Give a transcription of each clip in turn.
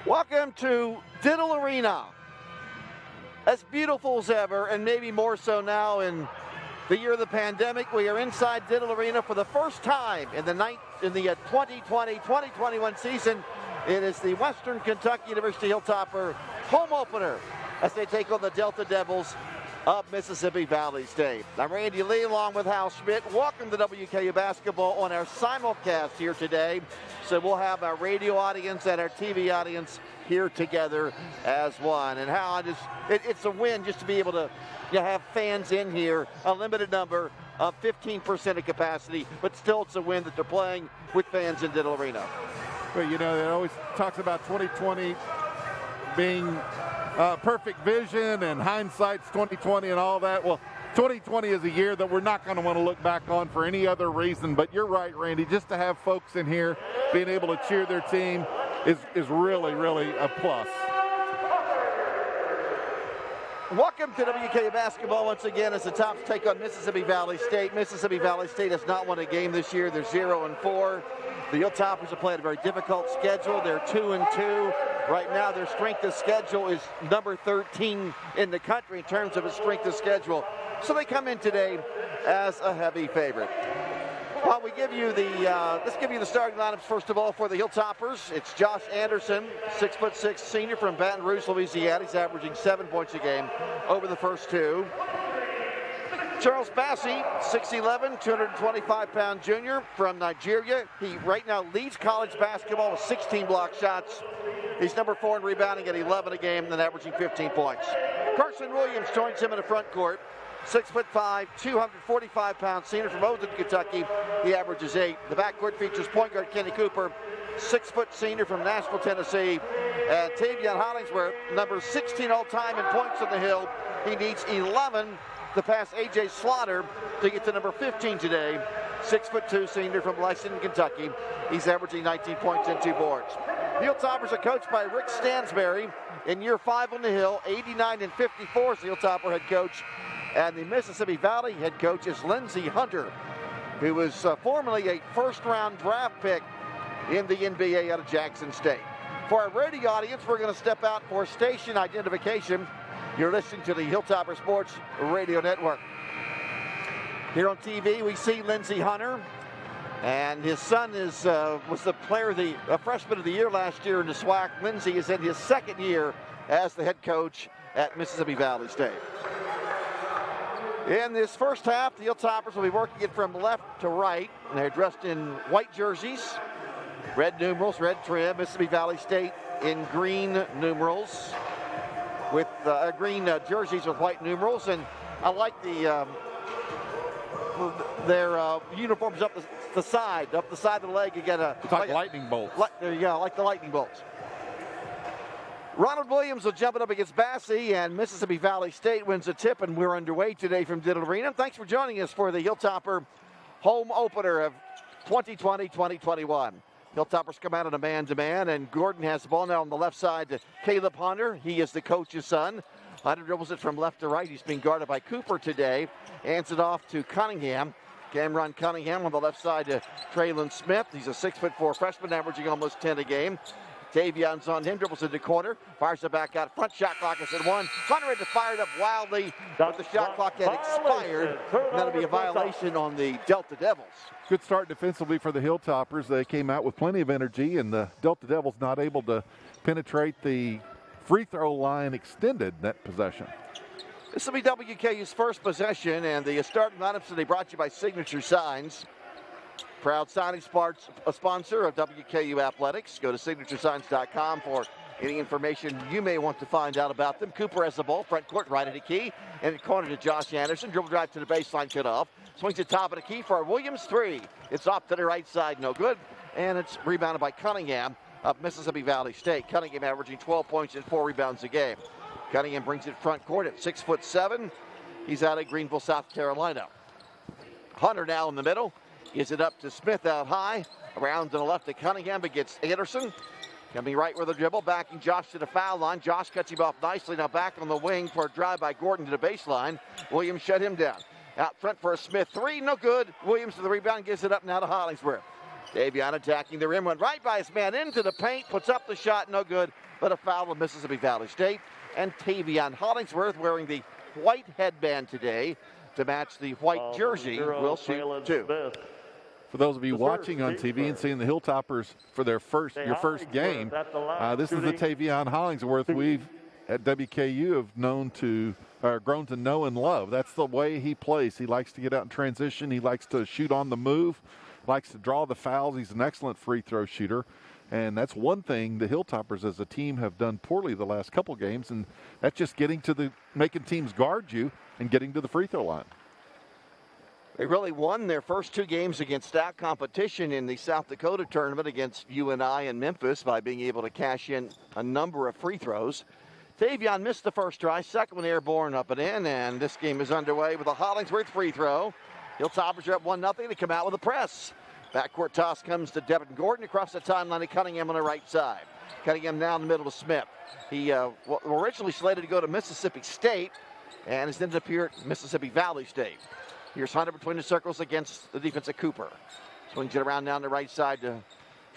Welcome to Diddle Arena. As beautiful as ever, and maybe more so now in the year of the pandemic, we are inside Diddle Arena for the first time in the 2020-2021 season. It is the Western Kentucky University Hilltopper home opener as they take on the Delta Devils of Mississippi Valley State. I'm Randy Lee along with Hal Schmidt. Welcome to WKU Basketball on our simulcast here today. So we'll have our radio audience and our TV audience here together as one. And Hal, it's a win just to be able to have fans in here, a limited number of 15% of capacity, but still it's a win that they're playing with fans in Diddle Arena. Well, it always talks about 2020 being perfect vision and hindsight's 2020 and all that. Well, 2020 is a year that we're not going to want to look back on for any other reason. But you're right, Randy. Just to have folks in here being able to cheer their team is really, really a plus. Welcome to WKU Basketball once again as the Tops take on Mississippi Valley State. Mississippi Valley State has not won a game this year. They're 0-4. The Hilltoppers have played a very difficult schedule. They're 2-2. Right now, their strength of schedule is number 13 in the country in terms of its strength of schedule. So they come in today as a heavy favorite. While we give you let's give you the starting lineups first of all for the Hilltoppers. It's Josh Anderson, 6'6" senior from Baton Rouge, Louisiana. He's averaging 7 points a game over the first two. Charles Bassey, 6'11", 225-pound junior from Nigeria. He right now leads college basketball with 16 block shots. He's number 4 in rebounding at 11 a game and averaging 15 points. Carson Williams joins him in the front court. 6'5", 245-pound senior from Western Kentucky. He averages 8. The backcourt features point guard Kenny Cooper, 6-foot senior from Nashville, Tennessee. And Tavion Hollingsworth, number 16 all-time in points on the Hill. He needs 11 to pass A.J. Slaughter to get to number 15 today. 6'2" senior from Lexington, Kentucky. He's averaging 19 points and 2 boards. The Hilltoppers are coached by Rick Stansberry in year 5 on the Hill. 89-54 is the Hilltopper head coach. And the Mississippi Valley head coach is Lindsey Hunter, who was formerly a first-round draft pick in the NBA out of Jackson State. For our radio audience, we're going to step out for station identification. You're listening to the Hilltopper Sports Radio Network. Here on TV, we see Lindsey Hunter, and his son was the freshman of the year last year in the SWAC. Lindsey is in his second year as the head coach at Mississippi Valley State. In this first half, the Hilltoppers will be working it from left to right. And they're dressed in white jerseys, red numerals, red trim. Mississippi Valley State in green numerals with green jerseys with white numerals. And I like their uniforms up the side of the leg. You get it's like lightning bolts. There you go, like the lightning bolts. Ronald Williams will jump it up against Bassey, and Mississippi Valley State wins a tip, and we're underway today from Diddle Arena. Thanks for joining us for the Hilltopper home opener of 2020-2021. Hilltoppers come out in a man-to-man, and Gordon has the ball now on the left side to Caleb Hunter. He is the coach's son. Hunter dribbles it from left to right. He's being guarded by Cooper today. Hands it off to Cunningham. Cameron Cunningham on the left side to Traylon Smith. He's a 6'4" freshman, averaging almost 10 a game. Tavion's on him, dribbles in the corner, fires it back out front. Shot clock is at 1. Hunter had to fire it up wildly, but the shot clock had expired. That'll be a violation on the Delta Devils. Good start defensively for the Hilltoppers. They came out with plenty of energy, and the Delta Devils not able to penetrate the free throw line extended that possession. This will be WKU's first possession, and the starting lineups today brought to you by Signature Signs. Proud signing sponsor of WKU Athletics. Go to signaturesigns.com for any information you may want to find out about them. Cooper has the ball, front court, right at the key. And the corner to Josh Anderson. Dribble drive to the baseline, cut off. Swings to top of the key for Williams, 3. It's off to the right side, no good. And it's rebounded by Cunningham of Mississippi Valley State. Cunningham averaging 12 points and 4 rebounds a game. Cunningham brings it front court at 6'7". He's out of Greenville, South Carolina. Hunter now in the middle. Gives it up to Smith out high. Around to the left to Cunningham, but gets Anderson. Coming right with a dribble, backing Josh to the foul line. Josh cuts him off nicely. Now back on the wing for a drive by Gordon to the baseline. Williams shut him down. Out front for a Smith 3, no good. Williams to the rebound, gives it up now to Hollingsworth. Davion attacking the rim, went right by his man into the paint, puts up the shot, no good, but a foul of Mississippi Valley State. And Tavion Hollingsworth, wearing the white headband today to match the white jersey, will shoot 2. For those of you watching on TV and seeing the Hilltoppers for your first game, this is the Tavion Hollingsworth we've at WKU have grown to know and love. That's the way he plays. He likes to get out in transition. He likes to shoot on the move, likes to draw the fouls. He's an excellent free throw shooter. And that's one thing the Hilltoppers as a team have done poorly the last couple games, and that's just making teams guard you and getting to the free throw line. They really won their first 2 games against stout competition in the South Dakota tournament against UNI and Memphis by being able to cash in a number of free throws. Tavion missed the first try, second one airborne up and in, and this game is underway with a Hollingsworth free throw. Hilltoppers are up 1-0. They come out with a press. Backcourt toss comes to Devin Gordon across the timeline to Cunningham on the right side. Cunningham now in the middle to Smith. He originally slated to go to Mississippi State and has ended up here at Mississippi Valley State. Here's Hunter between the circles against the defense of Cooper. Swings it around down the right side to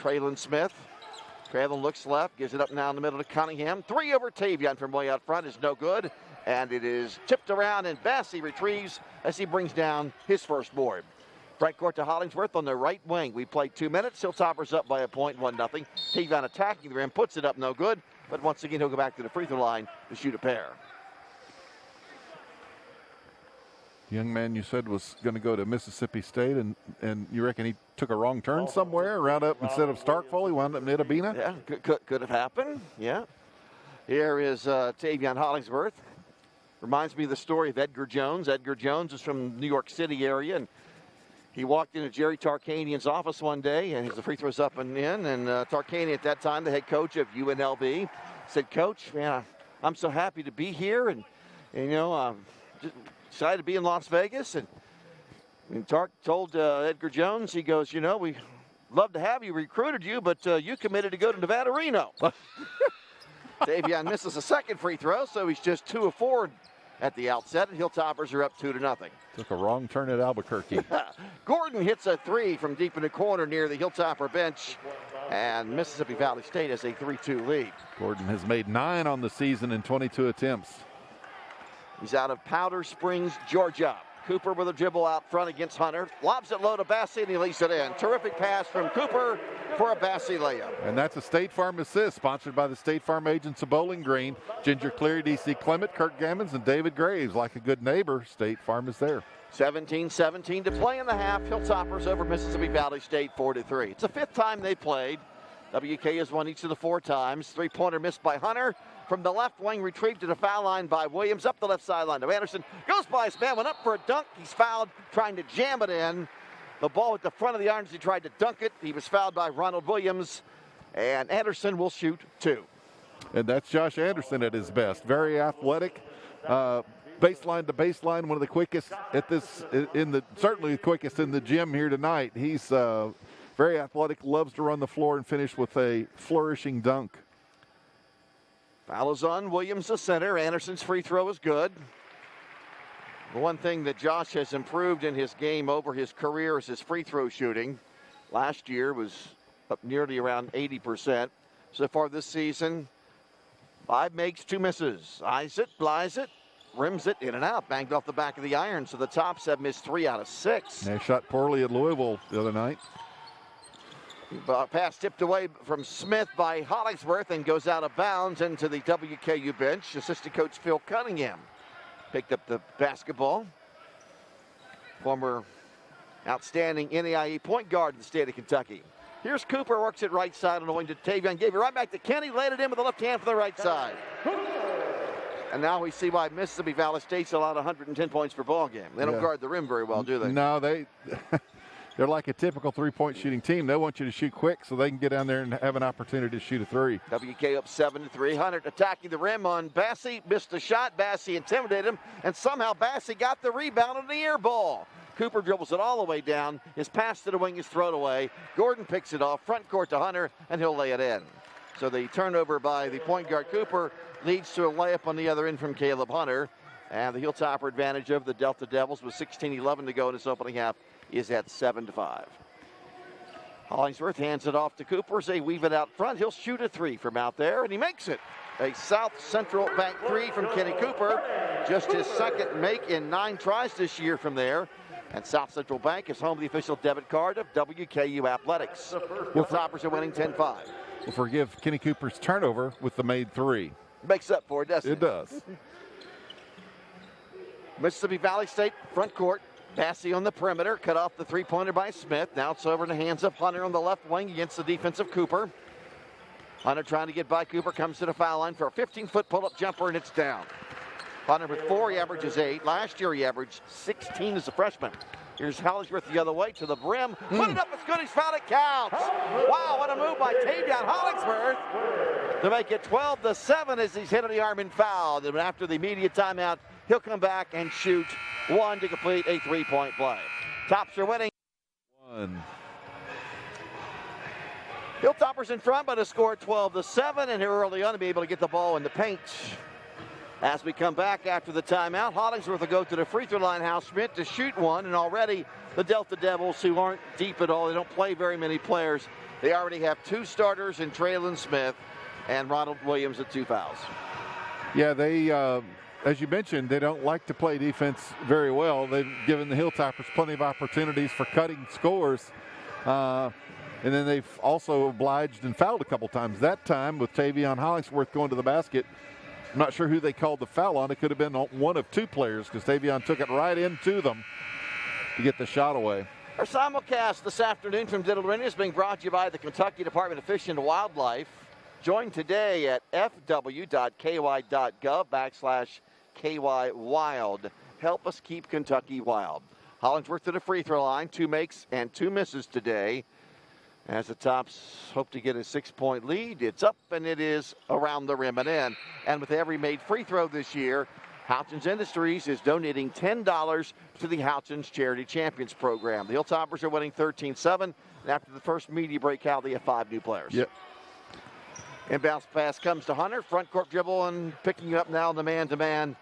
Traylon Smith. Traylon looks left, gives it up now in the middle to Cunningham. 3 over Tavion from way out front is no good. And it is tipped around, and Bassey retrieves as he brings down his first board. Right court to Hollingsworth on the right wing. We played 2 minutes. Hilltoppers up by a point, 1-0. Tavion attacking the rim, puts it up, no good. But once again, he'll go back to the free throw line to shoot a pair. The young man you said was going to go to Mississippi State, and you reckon he took a wrong turn somewhere, round up instead of Starkville, he wound up in Itabena? Yeah, could have happened, yeah. Here is Tavion Hollingsworth. Reminds me of the story of Edgar Jones. Edgar Jones is from the New York City area, and he walked into Jerry Tarkanian's office one day, and the free throw's up and in, and Tarkanian at that time, the head coach of UNLV, said, "Coach, man, I'm so happy to be here, and you know, just excited to be in Las Vegas." And Tark told Edgar Jones, he goes, "You know, we love to have you, recruited you, but you committed to go to Nevada Reno." Tavion misses a second free throw, so he's just 2 of 4 at the outset, and Hilltoppers are up 2-0. Took a wrong turn at Albuquerque. Gordon hits a 3 from deep in the corner near the Hilltopper bench, and Mississippi Valley State has a 3-2 lead. Gordon has made 9 on the season in 22 attempts. He's out of Powder Springs, Georgia. Cooper with a dribble out front against Hunter. Lobs it low to Bassey, and he leads it in. Terrific pass from Cooper for a Bassey layup. And that's a State Farm assist, sponsored by the State Farm agents of Bowling Green. Ginger Cleary, D.C. Clement, Kirk Gammons, and David Graves. Like a good neighbor, State Farm is there. 17-17 to play in the half. Hilltoppers over Mississippi Valley State 4-3. It's the 5th time they played. WK has won each of the 4 times. 3-pointer missed by Hunter. From the left wing, retrieved to the foul line by Williams. Up the left sideline to Anderson. Goes by his man, went up for a dunk. He's fouled, trying to jam it in. The ball at the front of the irons. He tried to dunk it. He was fouled by Ronald Williams. And Anderson will shoot 2. And that's Josh Anderson at his best. Very athletic. Baseline to baseline, one of the quickest at this, certainly the quickest in the gym here tonight. He's very athletic, loves to run the floor and finish with a flourishing dunk. Foul is on Williams, the center. Anderson's free throw is good. The one thing that Josh has improved in his game over his career is his free throw shooting. Last year was up nearly around 80%. So far this season, 5 makes, 2 misses. Eyes it, flies it, rims it, in and out. Banged off the back of the iron. So the Tops have missed 3 out of 6. They shot poorly at Louisville the other night. Pass tipped away from Smith by Hollingsworth and goes out of bounds into the WKU bench. Assistant coach Phil Cunningham picked up the basketball. Former outstanding NAIA point guard in the state of Kentucky. Here's Cooper, works it right side on the wing to Tavion. Gave it right back to Kenny, laid it in with the left hand for the right side. And now we see why Mississippi Valley State's allowed 110 points per ball game. They don't guard the rim very well, do they? No, they're like a typical three-point shooting team. They want you to shoot quick so they can get down there and have an opportunity to shoot a 3. WK up 7-3. Hunter attacking the rim on Bassey. Missed the shot. Bassey intimidated him, and somehow Bassey got the rebound on the air ball. Cooper dribbles it all the way down. His pass to the wing is thrown away. Gordon picks it off. Front court to Hunter, and he'll lay it in. So the turnover by the point guard Cooper leads to a layup on the other end from Caleb Hunter. And the Hilltopper advantage of the Delta Devils with 16-11 to go in this opening half is at 7-5. Hollingsworth hands it off to Cooper as they weave it out front. He'll shoot a three from out there, and he makes it. A South Central Bank three from Kenny Cooper. Just his second make in 9 tries this year from there. And South Central Bank is home to the official debit card of WKU Athletics. Hilltoppers are winning 10-5. We'll forgive Kenny Cooper's turnover with the made three. Makes up for it, doesn't it? It does. Mississippi Valley State front court. Bassey on the perimeter, cut off the three-pointer by Smith. Now it's over in the hands of Hunter on the left wing against the defense of Cooper. Hunter trying to get by Cooper, comes to the foul line for a 15-foot pull-up jumper, and it's down. Hunter with 4, he averages 8. Last year he averaged 16 as a freshman. Here's Hollingsworth the other way to the brim. Put it up, it's good, he's fouled, it counts. Wow, what a move by Tavion Hollingsworth to make it 12-7 as he's hit on the arm and fouled. And after the immediate timeout, he'll come back and shoot one to complete a 3-point play. Tops are winning. 1. Hilltoppers in front by the score 12-7, and here early on to be able to get the ball in the paint. As we come back after the timeout, Hollingsworth will go to the free throw line, Hal Schmidt, to shoot one, and already the Delta Devils, who aren't deep at all, they don't play very many players, they already have 2 starters in Traylon Smith and Ronald Williams at 2 fouls. Yeah, they, as you mentioned, they don't like to play defense very well. They've given the Hilltoppers plenty of opportunities for cutting scores. And then they've also obliged and fouled a couple times. That time with Tavion Hollingsworth going to the basket, I'm not sure who they called the foul on. It could have been one of 2 players because Tavion took it right into them to get the shot away. Our simulcast this afternoon from Digital Arena is being brought to you by the Kentucky Department of Fish and Wildlife. Join today at fw.ky.gov/KY Wild. Help us keep Kentucky wild. Hollingsworth to the free throw line, 2 makes and 2 misses today. As the Tops hope to get a 6-point lead, it's up and it is around the rim and in. And with every made free throw this year, Houchins Industries is donating $10 to the Houchins Charity Champions Program. The Hilltoppers are winning 13-7, and after the first media breakout, they have 5 new players. Yep. Inbounds pass comes to Hunter, front court dribble, and picking up now the man-to-man.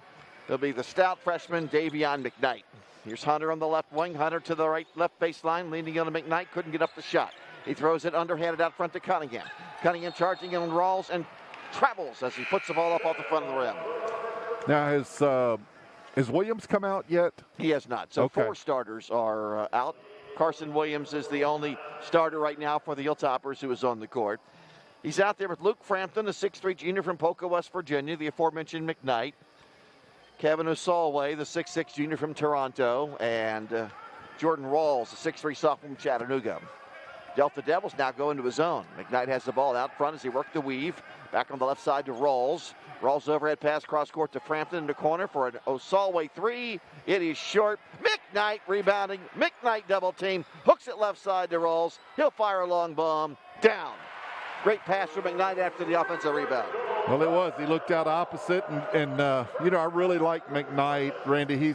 It'll be the stout freshman, Davion McKnight. Here's Hunter on the left wing, Hunter to the left baseline, leaning on to McKnight, couldn't get up the shot. He throws it underhanded out front to Cunningham. Cunningham charging in on Rawls and travels as he puts the ball up off the front of the rim. Now, has Williams come out yet? He has not. So okay. 4 starters are out. Carson Williams is the only starter right now for the Hilltoppers who is on the court. He's out there with Luke Frampton, the 6'3 junior from Polka, West Virginia, the aforementioned McKnight. Kevin Osalway, the 6'6 junior from Toronto, and Jordan Rawls, the 6'3 sophomore from Chattanooga. Delta Devils now go into his zone. McKnight has the ball out front as he worked the weave. Back on the left side to Rawls. Rawls overhead pass cross court to Frampton in the corner for an Osalway 3. It is short. McKnight rebounding. McKnight double team. Hooks it left side to Rawls. He'll fire a long bomb. Down. Great pass from McKnight after the offensive rebound. Well, it was. He looked out opposite, and you know, I really like McKnight, Randy. He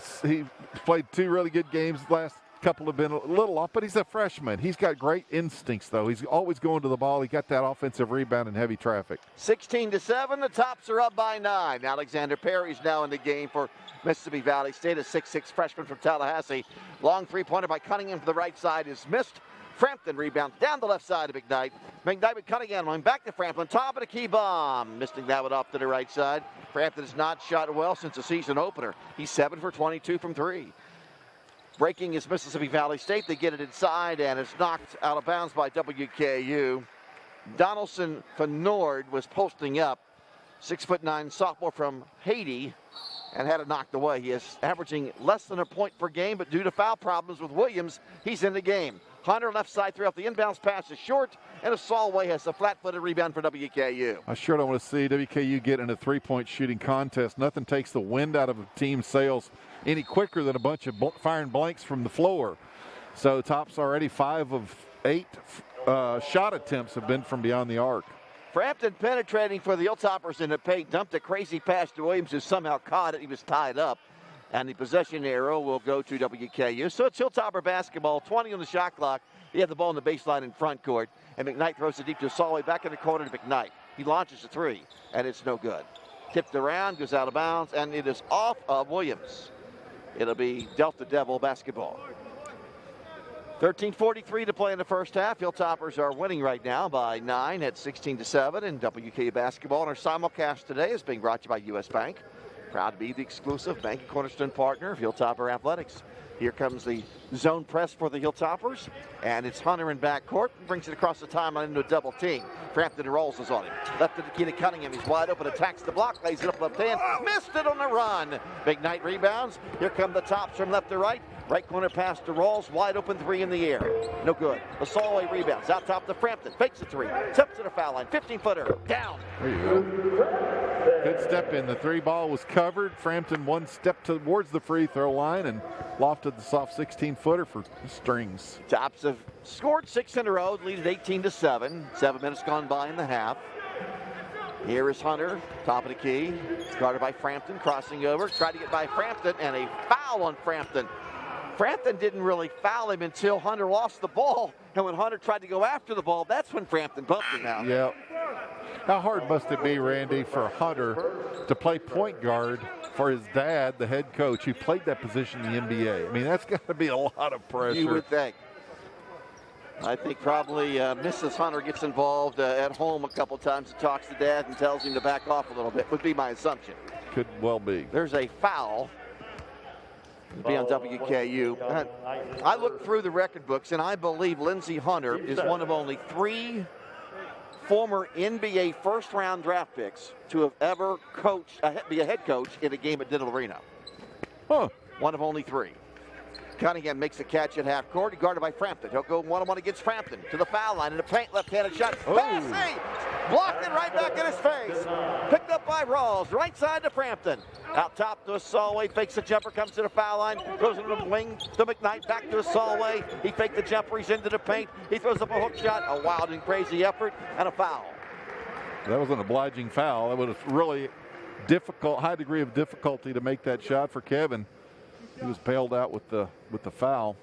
played 2 really good games. The last couple have been a little off, but he's a freshman. He's got great instincts, though. He's always going to the ball. He got that offensive rebound in heavy traffic. 16-7. The Tops are up by 9. Alexander Perry's now in the game for Mississippi Valley State, a 6'6 freshman from Tallahassee. Long 3-pointer by Cunningham from the right side is missed. Frampton rebounds down the left side of McKnight. McKnight with Cunningham going back to Frampton. Top of the key bomb. Missing that one off to the right side. Frampton has not shot well since the season opener. He's 7 for 22 from 3. Breaking is Mississippi Valley State. They get it inside, and it's knocked out of bounds by WKU. Donaldson Fenord was posting up. 6'9" sophomore from Haiti, and had it knocked away. He is averaging less than a point per game, but due to foul problems with Williams, he's in the game. Hunter left side throughout the inbounds pass is short, and Osalway has a flat-footed rebound for WKU. I sure don't want to see WKU get in a 3-point shooting contest. Nothing takes the wind out of a team's sails any quicker than a bunch of firing blanks from the floor. So Tops already 5 of 8 shot attempts have been from beyond the arc. Frampton penetrating for the Hilltoppers in the paint, dumped a crazy pass to Williams, who somehow caught it. He was tied up, and the possession arrow will go to WKU. So it's Hilltopper basketball, 20 on the shot clock. He had the ball in the baseline in front court, and McKnight throws it deep to Osalway, back in the corner to McKnight. He launches a 3, and it's no good. Tipped around, goes out of bounds, and it is off of Williams. It'll be Delta Devil basketball. 13:43 to play in the first half. Hilltoppers are winning right now by 9 at 16-7 in WKU basketball. And our simulcast today is being brought to you by U.S. Bank. Proud to be the exclusive bank and cornerstone partner of Hilltopper Athletics. Here comes the zone press for the Hilltoppers, and it's Hunter in backcourt. Brings it across the timeline into a double team. Frampton rolls is on him. Left to Nikita Cunningham. He's wide open, attacks the block, lays it up left hand. Missed it on the run. Big Knight rebounds. Here come the tops from left to right. Right corner pass to Rawls, wide open three in the air. No good. The Solway rebounds. Out top to Frampton. Fakes a three. Tips to the foul line. 15-footer. Down. There you go. Good step in. The three ball was covered. Frampton one step towards the free throw line and lofted the soft 16-footer for strings. Tops have scored 6 in a row. Lead at 18-7. 7 minutes gone by in the half. Here is Hunter, top of the key. Guarded by Frampton, crossing over. Tried to get by Frampton, and a foul on Frampton. Frampton didn't really foul him until Hunter lost the ball. And when Hunter tried to go after the ball, that's when Frampton bumped him out. Yeah. How hard must it be, Randy, for Hunter to play point guard for his dad, the head coach, who played that position in the NBA? I mean, that's got to be a lot of pressure. You would think. I think probably Mrs. Hunter gets involved at home a couple times and talks to Dad and tells him to back off a little bit, would be my assumption. Could well be. There's a foul. Be on WKU. I looked through the record books, and I believe Lindsey Hunter is one of only 3 former NBA first-round draft picks to have ever be a head coach in a game at Diddle Arena. Huh. One of only 3. Cunningham makes a catch at half court. He guarded by Frampton. He'll go one-on-one against Frampton to the foul line in the paint. Left-handed shot. Bassey blocked it right back in his face. Picked up by Rawls. Right side to Frampton. Out top to Solway. Fakes the jumper. Comes to the foul line. Goes into the wing to McKnight. Back to Solway. He faked the jumper. He's into the paint. He throws up a hook shot. A wild and crazy effort and a foul. That was an obliging foul. It was really difficult, high degree of difficulty to make that shot for Kevin. He was bailed out with the foul.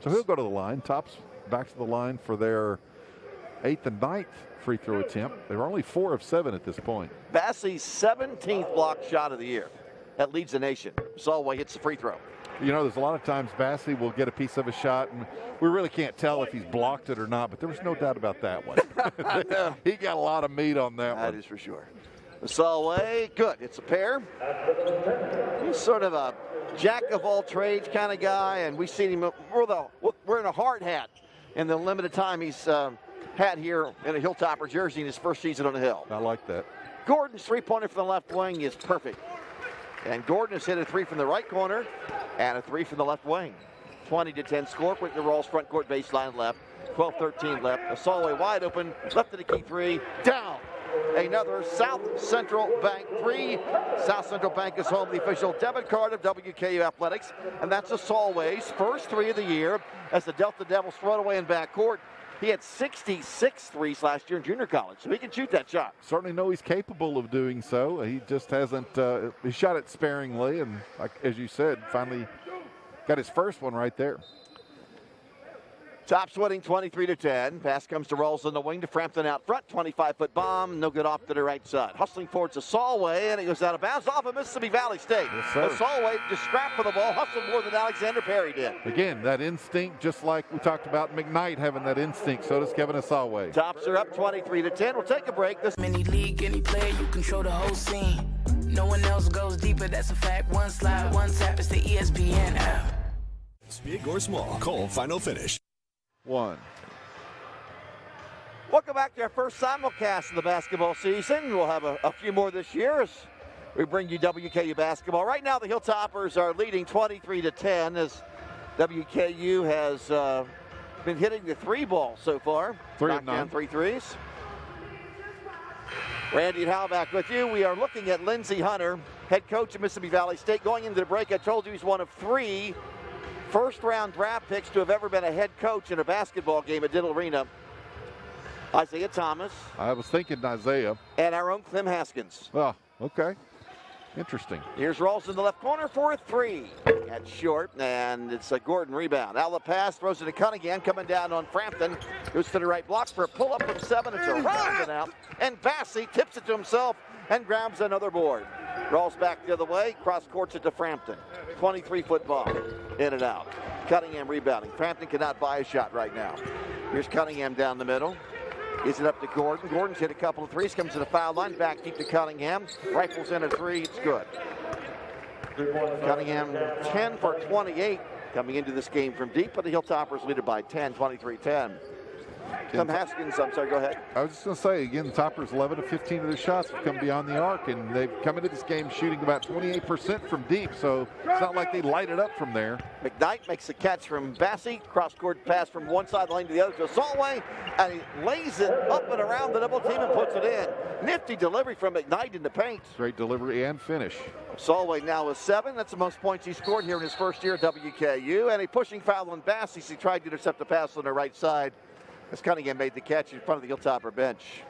So he'll go to the line. Tops back to the line for their 8th and 9th free throw attempt. They were only 4 of 7 at this point. Bassey's 17th block shot of the year. That leads the nation. Solway hits the free throw. You know, there's a lot of times Bassey will get a piece of a shot, and we really can't tell if he's blocked it or not, but there was no doubt about that one. He got a lot of meat on that one. That is for sure. Solway, good. It's a pair. He's sort of a jack-of-all-trades kind of guy, and we've seen him wearing a hard hat in the limited time he's had here in a Hilltopper jersey in his first season on the Hill. I like that. Gordon's three-pointer from the left wing is perfect. And Gordon has hit a 3 from the right corner and a 3 from the left wing. 20-10 score. Quick the Rawls front court baseline left. 12-13 left. A Solway wide open. Left to the key 3. Down. Another South Central Bank 3. South Central Bank is home, the official debit card of WKU Athletics. And that's a Solway's first 3 of the year as the Delta Devils throw it away in backcourt. He had 66 threes last year in junior college, so he can shoot that shot. Certainly know he's capable of doing so. He just hasn't, he shot it sparingly, and like, as you said, finally got his first one right there. Tops winning 23-10. Pass comes to Rawls on the wing to Frampton out front. 25-foot bomb, no good off to the right side. Hustling forward to Solway, and it goes out of bounds off of Mississippi Valley State. Yes, sir. Solway just scrapped for the ball, hustled more than Alexander Perry did. Again, that instinct, just like we talked about McKnight having that instinct, so does Kevin Solway. Tops are up 23-10. We'll take a break. This Any league, any player, you control the whole scene. No one else goes deeper, that's a fact. One slide, one tap, it's the ESPN app. Big or small, call final finish. 1. Welcome back to our first simulcast of the basketball season. We'll have a few more this year as we bring you WKU basketball. Right now, the Hilltoppers are leading 23-10 as WKU has been hitting the 3 ball so far. 3 of 9. Down 3 threes. Randy and Hal back with you. We are looking at Lindsey Hunter, head coach of Mississippi Valley State. Going into the break, I told you he's one of 3 first-round draft picks to have ever been a head coach in a basketball game at Diddle Arena. Isaiah Thomas. I was thinking Isaiah. And our own Clem Haskins. Oh, okay. Interesting. Here's Rawls in the left corner for a 3. That's short, and it's a Gordon rebound. Outlet pass, throws it to Cunningham, coming down on Frampton. Goes to the right block for a pull-up from 7. It's a round and out. And Bassey tips it to himself and grabs another board. Rawls back the other way, cross courts it to Frampton. 23-foot ball, in and out. Cunningham rebounding. Frampton cannot buy a shot right now. Here's Cunningham down the middle. Gives it up to Gordon. Gordon's hit a couple of threes. Comes to the foul line. Back deep to Cunningham. Rifles in a three. It's good. Cunningham 10 for 28 coming into this game from deep, but the Hilltoppers lead it by 10, 23-10. Clem Haskins, I'm sorry, go ahead. I was just going to say, again, the Toppers 11 of 15 of their shots have come beyond the arc, and they've come into this game shooting about 28% from deep, so it's not like they light it up from there. McKnight makes the catch from Bassey. Cross-court pass from one side lane to the other to Solway, and he lays it up and around the double team and puts it in. Nifty delivery from McKnight in the paint. Great delivery and finish. Solway now with 7. That's the most points he scored here in his first year at WKU, and a pushing foul on Bassey as he tried to intercept the pass on the right side. As Cunningham made the catch in front of the Hilltopper bench.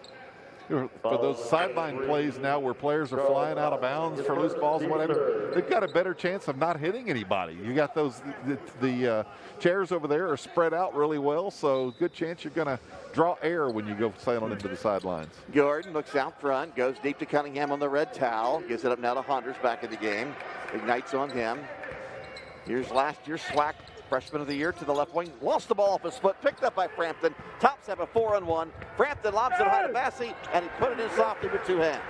For those sideline plays now where players are flying out of bounds for loose balls and whatever, they've got a better chance of not hitting anybody. You got those, the chairs over there are spread out really well, so good chance you're going to draw air when you go sailing into the sidelines. Gordon looks out front, goes deep to Cunningham on the red towel, gives it up now to Hunters back in the game. Ignites on him. Here's last year's SWAC freshman of the year to the left wing. Lost the ball off his foot, picked up by Frampton. Tops have a 4-on-1. Frampton lobs it high to Bassey, and he put it in softly with 2 hands.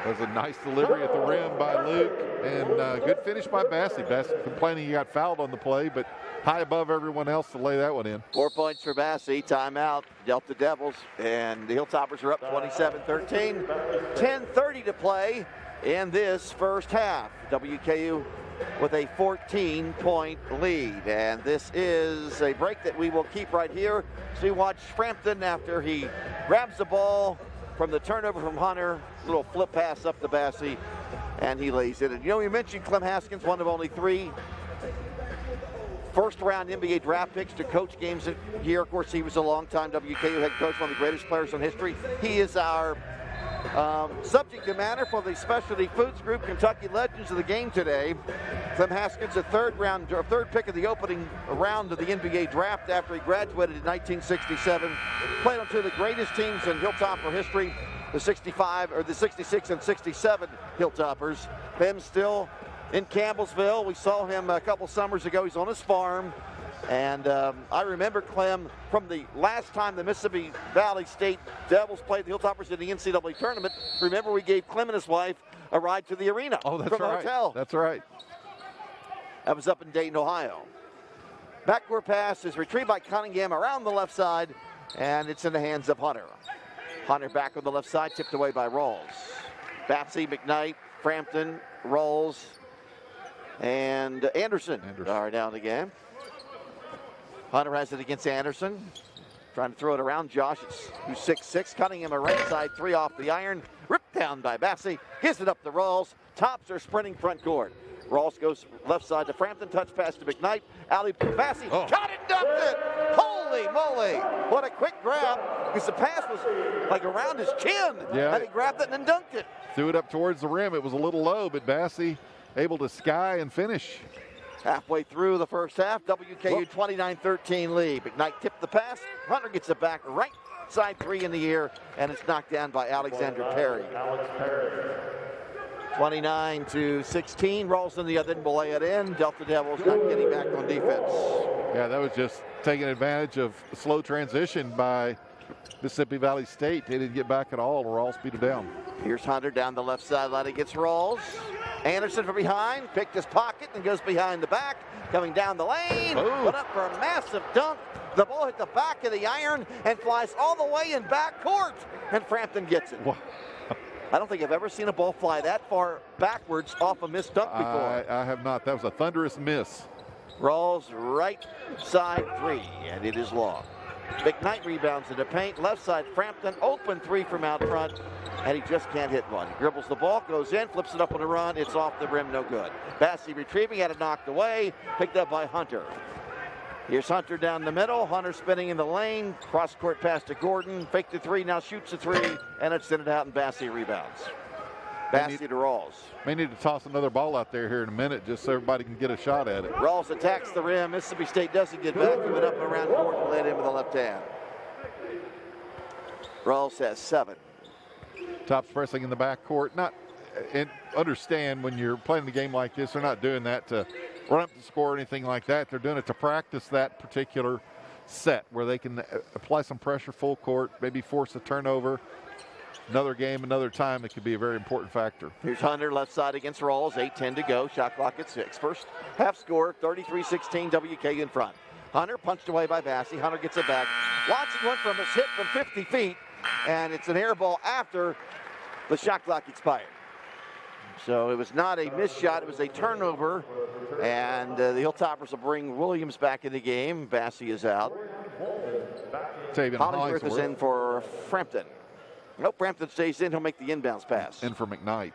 That was a nice delivery at the rim by Luke, and good finish by Bassey. Bassey complaining he got fouled on the play, but high above everyone else to lay that one in. 4 points for Bassey. Timeout. Delta Devils, and the Hilltoppers are up 27-13. 10:30 to play in this first half. WKU with a 14-point lead. And this is a break that we will keep right here. So we watch Frampton after he grabs the ball from the turnover from Hunter. Little flip pass up to Bassey, and he lays it. And you know, you mentioned Clem Haskins, one of only 3 first-round NBA draft picks to coach games here. Of course, he was a long-time WKU head coach, one of the greatest players in history. He is our subject matter for the specialty foods group, Kentucky Legends of the game today. Clem Haskins, a third pick of the opening round of the NBA draft after he graduated in 1967. Played on 2 of the greatest teams in Hilltopper history, the 66 and 67 Hilltoppers. Clem's still in Campbellsville. We saw him a couple summers ago. He's on his farm. And I remember Clem from the last time the Mississippi Valley State Devils played the Hilltoppers in the NCAA tournament. Remember, we gave Clem and his wife a ride to the arena from the hotel. That's right. That was up in Dayton, Ohio. Backcourt pass is retrieved by Cunningham around the left side, and it's in the hands of Hunter. Hunter back on the left side, tipped away by Rawls. Batsy, McKnight, Frampton, Rawls, and Anderson are down the game. Hunter has it against Anderson. Trying to throw it around Josh, who's 6'6". Cunningham a right side 3 off the iron. Ripped down by Bassey. Gives it up to Rawls. Tops are sprinting front court. Rawls goes left side to Frampton. Touch pass to McKnight. Alley Bassey. Got it, dunked it. Holy moly. What a quick grab. Because the pass was like around his chin. Yeah. And he grabbed it and then dunked it. Threw it up towards the rim. It was a little low, but Bassey able to sky and finish. Halfway through the first half, WKU 29-13 lead. McKnight tipped the pass. Hunter gets it back right side 3 in the air, and it's knocked down by Alexander Perry. 29-16. Rawls in the other end will lay it in. Delta Devils not getting back on defense. Yeah, that was just taking advantage of a slow transition by Mississippi Valley State. They didn't get back at all. Rawls beat it down. Here's Hunter down the left sideline against Rawls. Anderson from behind, picked his pocket and goes behind the back, coming down the lane, put up for a massive dunk. The ball hit the back of the iron and flies all the way in back court, and Frampton gets it. I don't think I've ever seen a ball fly that far backwards off a missed dunk before. I have not. That was a thunderous miss. Rawls right side 3, and it is long. McKnight rebounds in the paint. Left side, Frampton, open 3 from out front, and he just can't hit one. He dribbles the ball, goes in, flips it up on a run. It's off the rim, no good. Bassey retrieving, had it knocked away, picked up by Hunter. Here's Hunter down the middle. Hunter spinning in the lane. Cross-court pass to Gordon. Faked the 3, now shoots the 3, and it's sent it out, and Bassey rebounds. Bassey to Rawls. May need to toss another ball out there here in a minute just so everybody can get a shot at it. Rawls attacks the rim. Mississippi State doesn't get back. He went up and around court and led in with the left hand. Rawls has 7. Tops pressing in the backcourt. And understand when you're playing the game like this, they're not doing that to run up the score or anything like that. They're doing it to practice that particular set where they can apply some pressure full court, maybe force a turnover. Another game, another time, it could be a very important factor. Here's Hunter left side against Rawls, 8:10 to go. Shot clock at 6. First half score, 33-16, WKU in front. Hunter punched away by Bassey. Hunter gets it back. Launching one from his hit from 50 feet, and it's an air ball after the shot clock expired. So it was not a missed shot, it was a turnover, and the Hilltoppers will bring Williams back in the game. Bassey is out. Hollingsworth is in for Frampton. Nope, Frampton stays in. He'll make the inbounds pass. In for McKnight.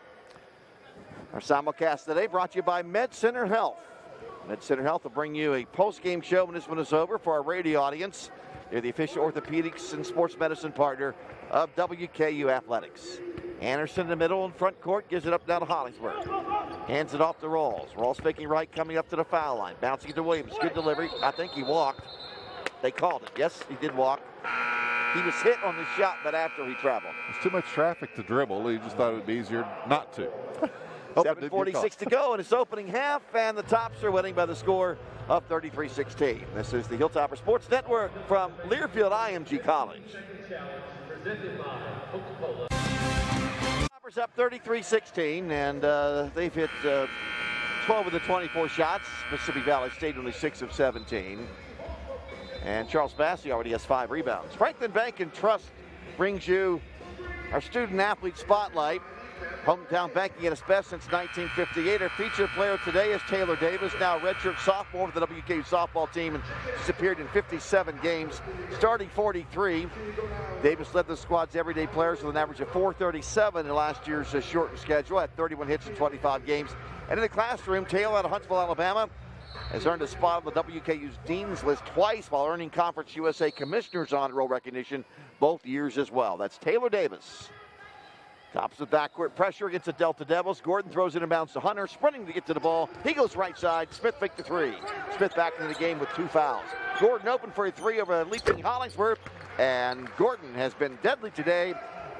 Our simulcast today brought to you by Med Center Health. Med Center Health will bring you a post-game show when this one is over for our radio audience. They're the official orthopedics and sports medicine partner of WKU Athletics. Anderson in the middle and front court gives it up now to Hollingsworth. Hands it off to Rawls. Rawls faking right, coming up to the foul line. Bouncing it to Williams. Good delivery. I think he walked. They called it. Yes, he did walk. He was hit on the shot, but after he traveled. There's too much traffic to dribble. He just thought it would be easier not to. 7:46 to go in its opening half, and the Tops are winning by the score of 33-16. This is the Hilltopper Sports Network from Learfield IMG College. Toppers up 33-16, and they've hit 12 of the 24 shots. Mississippi Valley State only 6 of 17. And Charles Bassey already has 5 rebounds. Franklin Bank and Trust brings you our student athlete spotlight. Hometown banking at its best since 1958. Our featured player today is Taylor Davis, now a redshirt sophomore with the WKU softball team, and he's appeared in 57 games, starting 43. Davis led the squad's everyday players with an average of 437 in last year's shortened schedule, had 31 hits in 25 games. And in the classroom, Taylor out of Huntsville, Alabama, has earned a spot on the WKU's Dean's List twice while earning Conference USA Commissioner's Honor Roll recognition both years as well. That's Taylor Davis. Tops the backcourt pressure against the Delta Devils. Gordon throws it inbounds to Hunter, sprinting to get to the ball. He goes right side. Smith faked the 3. Smith back into the game with 2 fouls. Gordon open for a 3 over leaping Hollingsworth, and Gordon has been deadly today.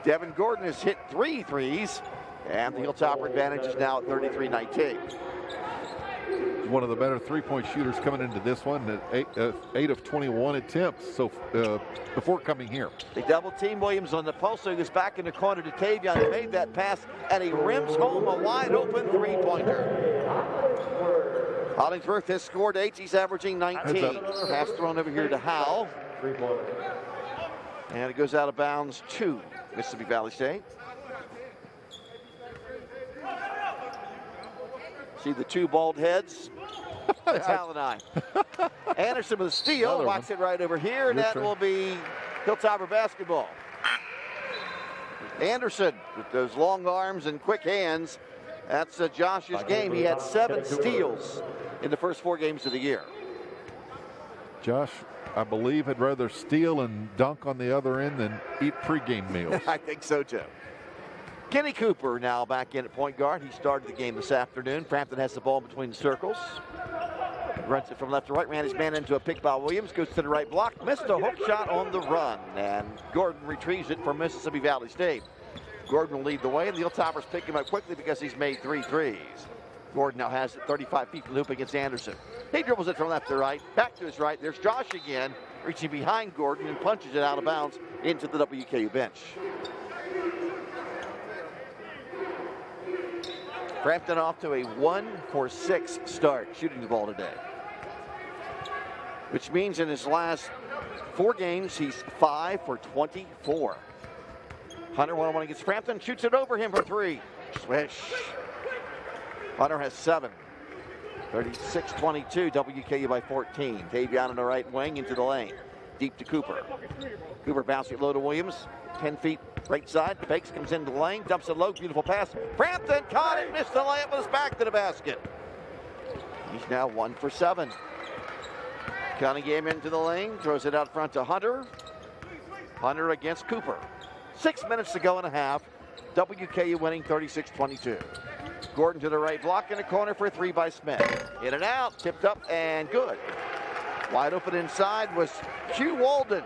Devin Gordon has hit 3 threes, and the Hilltopper advantage is now at 33-19. One of the better three-point shooters coming into this one, 8 of 21 attempts so before coming here. They double team Williams on the post, so he goes back in the corner to Tavion. He made that pass, and he rims home a wide-open three-pointer. Hollingsworth has scored 8. He's averaging 19. Pass thrown over here to Howell. And it goes out of bounds to Mississippi Valley State. See the 2 bald heads? That's Hal and I. Anderson with a steal, walks it right over here, and that will be Hilltopper basketball. Anderson with those long arms and quick hands. That's Josh's game. He had 7 steals in the first 4 games of the year. Josh, I believe, had rather steal and dunk on the other end than eat pregame meals. I think so, too. Kenny Cooper now back in at point guard. He started the game this afternoon. Frampton has the ball between the circles. Runs it from left to right, ran his man into a pick by Williams, goes to the right block, missed a hook shot on the run, and Gordon retrieves it for Mississippi Valley State. Gordon will lead the way, and the Hilltoppers pick him up quickly because he's made 3 threes. Gordon now has it 35 feet from the hoop against Anderson. He dribbles it from left to right, back to his right. There's Josh again, reaching behind Gordon and punches it out of bounds into the WKU bench. Frampton off to a 1-for-6 start shooting the ball today, which means in his last 4 games, he's 5 for 24. Hunter one-on-one against Frampton, shoots it over him for 3. Swish. Hunter has 7. 36-22, WKU by 14. Tavion on the right wing into the lane. Deep to Cooper. Cooper bouncing low to Williams. 10 feet right side. Fakes, comes into the lane. Dumps it low. Beautiful pass. Frampton caught it. Missed the layup. With his back to the basket. He's now 1 for 7. Cunningham into the lane. Throws it out front to Hunter. Hunter against Cooper. 6 minutes to go and a half. WKU winning 36-22. Gordon to the right block in the corner for a 3 by Smith. In and out. Tipped up and good. Wide open inside was Hugh Walden.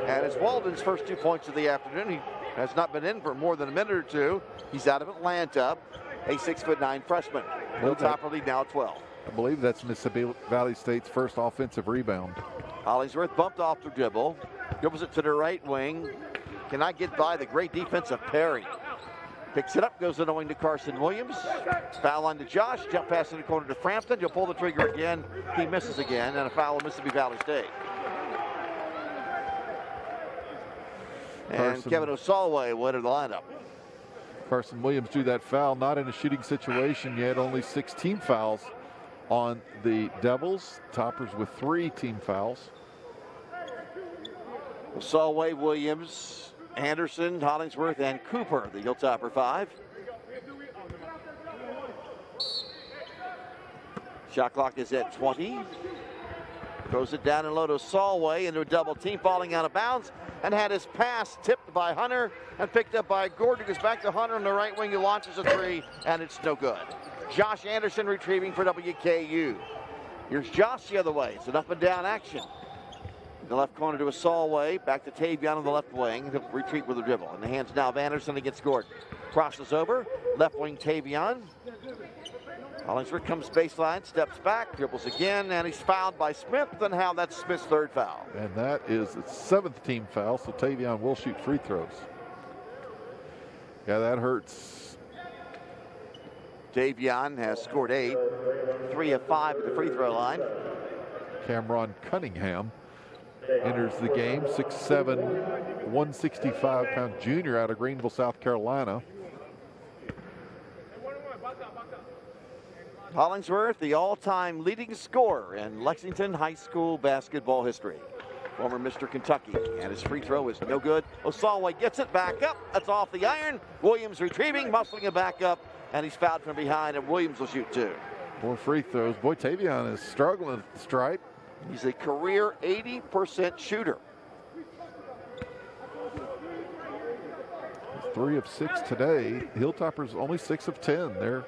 And it's Walden's first 2 points of the afternoon. He has not been in for more than a minute or two. He's out of Atlanta, a 6'9" freshman. Hilltopper lead now at 12. I believe that's Mississippi Valley State's first offensive rebound. Hollingsworth bumped off the dribble. Dribbles it to the right wing. Cannot get by the great defense of Perry. Picks it up, goes in the wing to Carson Williams. Foul line to Josh. Jump pass in the corner to Frampton. He'll pull the trigger again. He misses again, and a foul of Mississippi Valley State. And Kevin Osalway went to the lineup. Carson Williams drew that foul, not in a shooting situation yet. Only 6 team fouls on the Devils. Toppers with 3 team fouls. Osalway, Williams, Anderson, Hollingsworth, and Cooper, the Hilltopper 5. Shot clock is at 20. Throws it down and low to Osalway into a double team, falling out of bounds, and had his pass tipped by Hunter and picked up by Gordon. Goes back to Hunter on the right wing, who launches a 3, and it's no good. Josh Anderson retrieving for WKU. Here's Josh the other way. It's an up and down action. The left corner to Osalway, back to Tavion on the left wing. He'll retreat with the dribble. In the hands now of Anderson against Gordon. Crosses over, left wing Tavion. Hollingsworth comes baseline, steps back, dribbles again, and he's fouled by Smith, and how that's Smith's 3rd foul. And that is the 7th team foul, so Tavion will shoot free throws. Yeah, that hurts. Tavion has scored 8, 3 of 5 at the free throw line. Cameron Cunningham enters the game, 6'7", 165-pound junior out of Greenville, South Carolina. Hollingsworth, the all-time leading scorer in Lexington high school basketball history. Former Mr. Kentucky, and his free throw is no good. Osalway gets it back up. That's off the iron. Williams retrieving, muscling it back up, and he's fouled from behind, and Williams will shoot 2. 4 free throws. Boy, Tavion is struggling at the stripe. He's a career 80% shooter. 3 of 6 today. Hilltoppers only 6 of 10. They're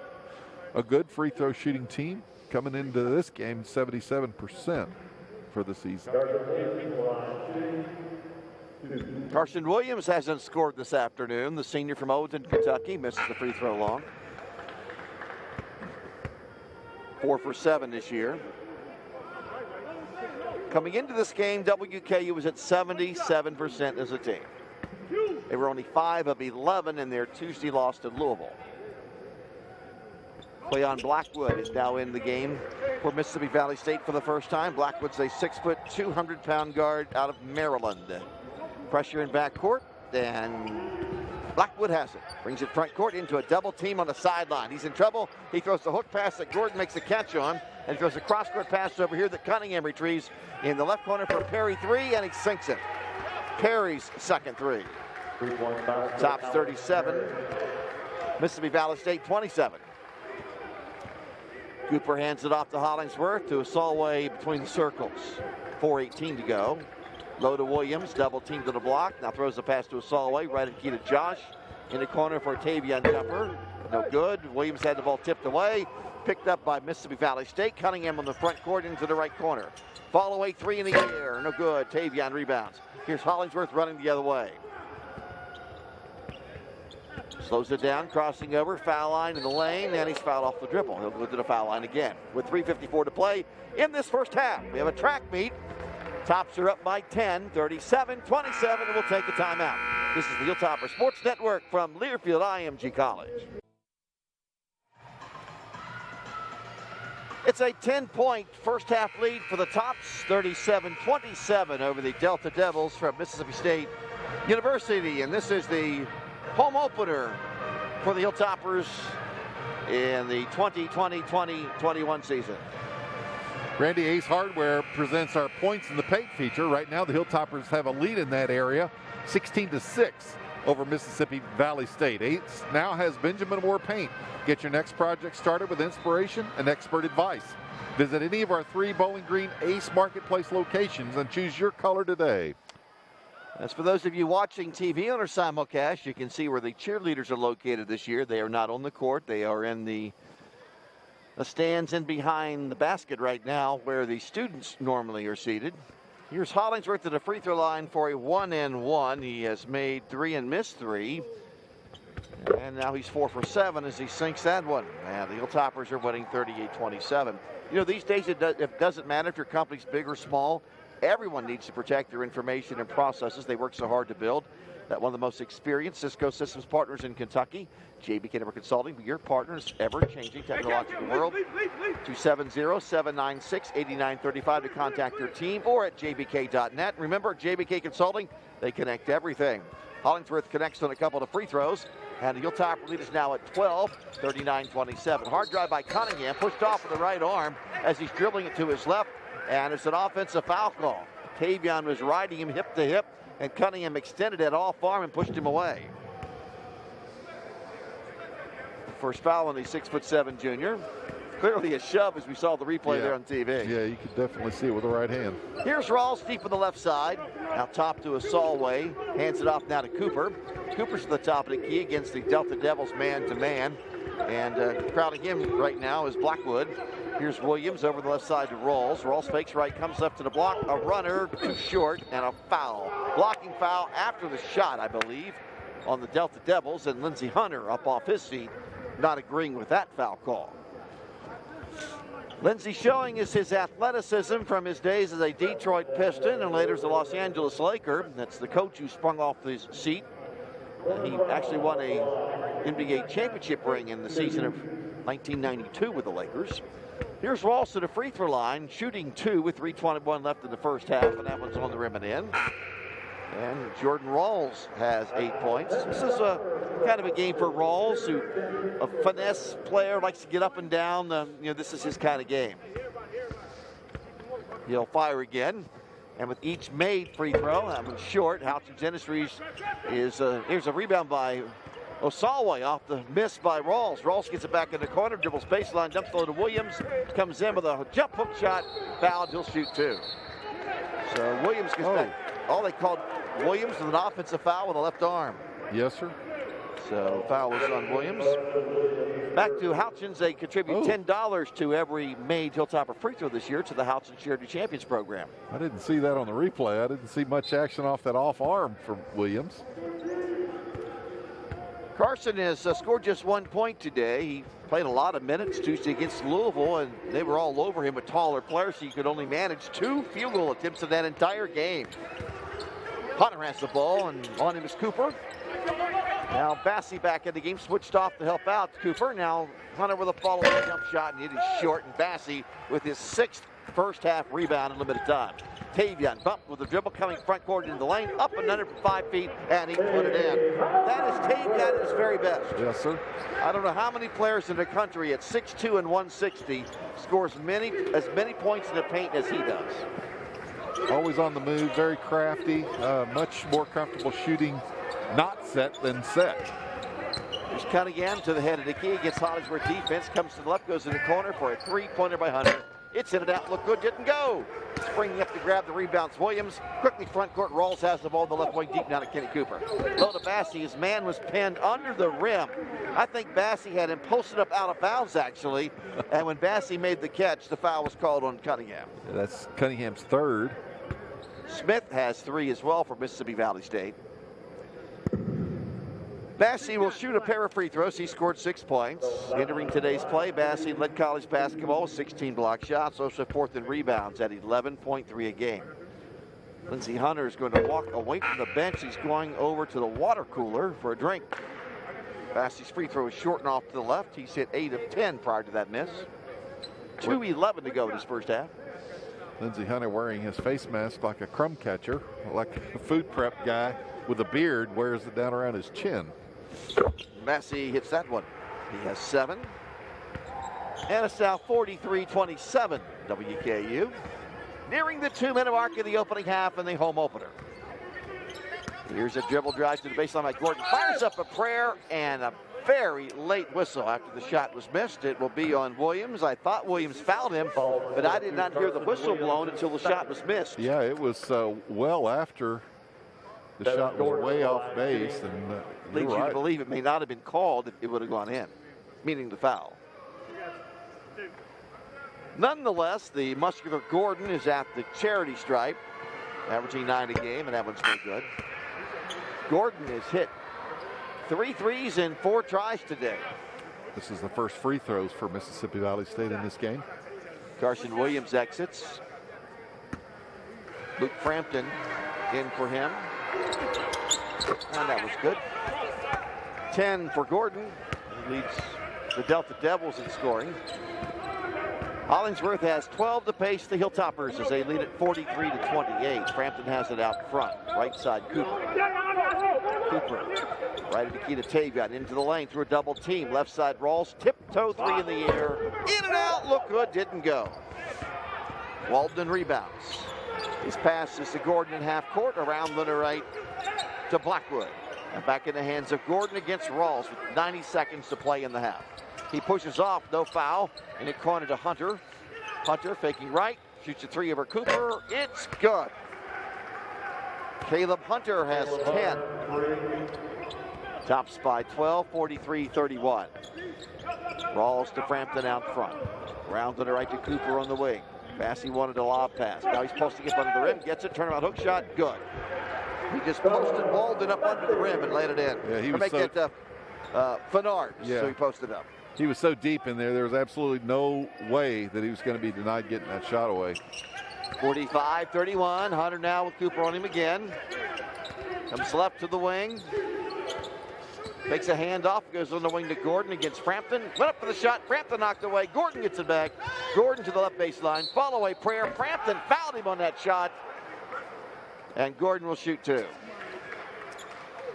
a good free throw shooting team. Coming into this game, 77% for the season. Carson Williams hasn't scored this afternoon. The senior from Overton, Kentucky, misses the free throw long. 4 for 7 this year. Coming into this game, WKU was at 77% as a team. They were only 5 of 11 in their Tuesday loss to Louisville. Cleon Blackwood is now in the game for Mississippi Valley State for the first time. Blackwood's a 6', 200-pound guard out of Maryland. Pressure in backcourt, and Blackwood has it. Brings it front court into a double team on the sideline. He's in trouble. He throws the hook pass that Gordon makes a catch on, and throws a cross-court pass over here that Cunningham retrieves in the left corner for Perry 3, and he sinks it. Perry's second 3. Tops 37. Mississippi Valley State 27. Cooper hands it off to Hollingsworth, to Osalway between the circles. 4:18 to go. Low to Williams, double team to the block. Now throws the pass to Osalway, right at key to Josh. In the corner for a Tavion jumper. No good. Williams had the ball tipped away. Picked up by Mississippi Valley State. Cunningham on the front court into the right corner. Fall away 3 in the air. No good. Tavion rebounds. Here's Hollingsworth running the other way. Slows it down, crossing over, foul line in the lane, and he's fouled off the dribble. He'll go to the foul line again. With 3:54 to play in this first half. We have a track meet. Tops are up by 10, 37-27, and we'll take a timeout. This is the Hilltopper Sports Network from Learfield IMG College. It's a 10-point first half lead for the Tops, 37-27 over the Delta Devils from Mississippi State University, and this is the home opener for the Hilltoppers in the 2020-2021 season. Randy, Ace Hardware presents our points in the paint feature. Right now, the Hilltoppers have a lead in that area, 16-6 over Mississippi Valley State. Ace now has Benjamin Moore paint. Get your next project started with inspiration and expert advice. Visit any of our 3 Bowling Green Ace Marketplace locations and choose your color today. As for those of you watching TV on our simulcast, you can see where the cheerleaders are located this year. They are not on the court. They are in the stands in behind the basket right now where the students normally are seated. Here's Hollingsworth at the free throw line for a 1-and-1. He has made 3 and missed 3. And now he's 4 for 7 as he sinks that one. And the Hilltoppers are winning 38-27. You know, these days it doesn't matter if your company's big or small. Everyone needs to protect their information and processes they work so hard to build. That one of the most experienced Cisco Systems partners in Kentucky, JBK Network Consulting, your partners, ever-changing technological world. 270-796-8935 to contact your team or at jbk.net. Remember, JBK Consulting, they connect everything. Hollingsworth connects on a couple of free throws. And the Hilltopper lead is now at 12, 39-27. Hard drive by Cunningham, pushed off with the right arm as he's dribbling it to his left. And it's an offensive foul call. Tavion was riding him hip to hip, and Cunningham extended it off arm and pushed him away. First foul on the 6'7" junior. Clearly a shove as we saw the replay there on TV. Yeah, you could definitely see it with the right hand. Here's Rawls deep on the left side. Now top to Asalway. Hands it off now to Cooper. Cooper's at the top of the key against the Delta Devils man-to-man. And crowding him right now is Blackwood. Here's Williams over the left side to Rawls. Rawls fakes right, comes left to the block. A runner, too short, and a foul. Blocking foul after the shot, I believe, on the Delta Devils. And Lindsey Hunter up off his feet, not agreeing with that foul call. Lindsey showing us his athleticism from his days as a Detroit Piston and later as a Los Angeles Laker. That's the coach who sprung off his seat. He actually won a NBA championship ring in the season of 1992 with the Lakers. Here's Rawls to the free throw line, shooting 2 with 3:21 left in the first half, and that one's on the rim and in. And Jordan Rawls has 8 points. This is a kind of a game for Rawls, who a finesse player, likes to get up and down. This is his kind of game. He'll fire again. And with each made free throw, that one's short. Houchins Industries is, here's a rebound by Osalway off the miss by Rawls. Rawls gets it back in the corner, dribbles baseline, dumps low to Williams, comes in with a jump hook shot, fouled, he'll shoot 2. So Williams gets back. All they called Williams with an offensive foul with a left arm. Yes, sir. So foul was on Williams. Back to Houchins, they contribute $10 to every made Hilltopper free throw this year to the Houchins Charity Champions program. I didn't see that on the replay. I didn't see much action off that off arm from Williams. Carson has scored just 1 point today. He played a lot of minutes Tuesday against Louisville, and they were all over him with taller players, so he could only manage 2 field goal attempts in that entire game. Hunter has the ball, and on him is Cooper. Now Bassey back in the game, switched off to help out Cooper. Now Hunter with a follow-up jump shot, and it is short, and Bassey with his 6th first half rebound in limited time. Tavion bumped with the dribble, coming front court into the lane, up and under from 5 feet, and he put it in. That is Tavion at his very best. Yes, sir. I don't know how many players in the country at 6'2" and 160 scores as many points in the paint as he does. Always on the move, very crafty, much more comfortable shooting not set than set. Here's Cunningham to the head of the key, gets Hollingsworth defense, comes to the left, goes in the corner for a 3-pointer by Hunter. It's in and out, look good, didn't go. Springing up to grab the rebounds, Williams. Quickly front court, Rawls has the ball, the left wing deep down to Kenny Cooper. Low to Bassey, his man was pinned under the rim. I think Bassey had him posted up out of bounds, actually. And when Bassey made the catch, the foul was called on Cunningham. Yeah, that's Cunningham's 3rd. Smith has 3 as well for Mississippi Valley State. Bassey will shoot a pair of free throws. He scored 6 points. Entering today's play, Bassey led college basketball with 16 block shots, also 4th in rebounds at 11.3 a game. Lindsey Hunter is going to walk away from the bench. He's going over to the water cooler for a drink. Bassey's free throw is short and off to the left. He's hit 8 of 10 prior to that miss. 2:11 to go in his first half. Lindsey Hunter wearing his face mask like a crumb catcher, like a food prep guy with a beard, wears it down around his chin. Bassey hits that one. He has 7. And it's now 43-27 WKU. Nearing the 2-minute mark of the opening half in the home opener. Here's a dribble drive to the baseline by Gordon. Fires up a prayer and a very late whistle after the shot was missed. It will be on Williams. I thought Williams fouled him, but I did not hear the whistle blown until the shot was missed. Yeah, it was well after the shot was way off base. And leads you to believe it may not have been called if it would have gone in, meaning the foul. Nonetheless, the muscular Gordon is at the charity stripe, averaging 9 a game, and that one's no good. Gordon has hit 3 threes and 4 tries today. This is the first free throws for Mississippi Valley State in this game. Carson Williams exits. Luke Frampton in for him. And that was good. 10 for Gordon. He leads the Delta Devils in scoring. Hollingsworth has 12 to pace the Hilltoppers as they lead at 43-28. Frampton has it out front. Right side, Cooper. Right at Nikita Tavion into the lane through a double team. Left side, Rawls. Tiptoe 3 in the air. In and out. Look good. Didn't go. Walden rebounds. His pass is to Gordon in half court. Around the right to Blackwood. And back in the hands of Gordon against Rawls with 90 seconds to play in the half. He pushes off, no foul, and it cornered to Hunter. Hunter faking right, shoots a 3 over Cooper. It's good. Caleb Hunter has 10. Tops by 12, 43-31. Rawls to Frampton out front. Round to the right to Cooper on the wing. Bassey wanted a lob pass. Now he's posting up under the rim, gets it, turnaround hook shot, good. He just posted Walden up under the rim and laid it in. Yeah, he was Fenard, yeah. So he posted up. He was so deep in there was absolutely no way that he was going to be denied getting that shot away. 45-31. Hunter now with Cooper on him again. Comes left to the wing. Makes a handoff. Goes on the wing to Gordon against Frampton. Went up for the shot. Frampton knocked away. Gordon gets it back. Gordon to the left baseline. Fall away prayer. Frampton fouled him on that shot. And Gordon will shoot 2.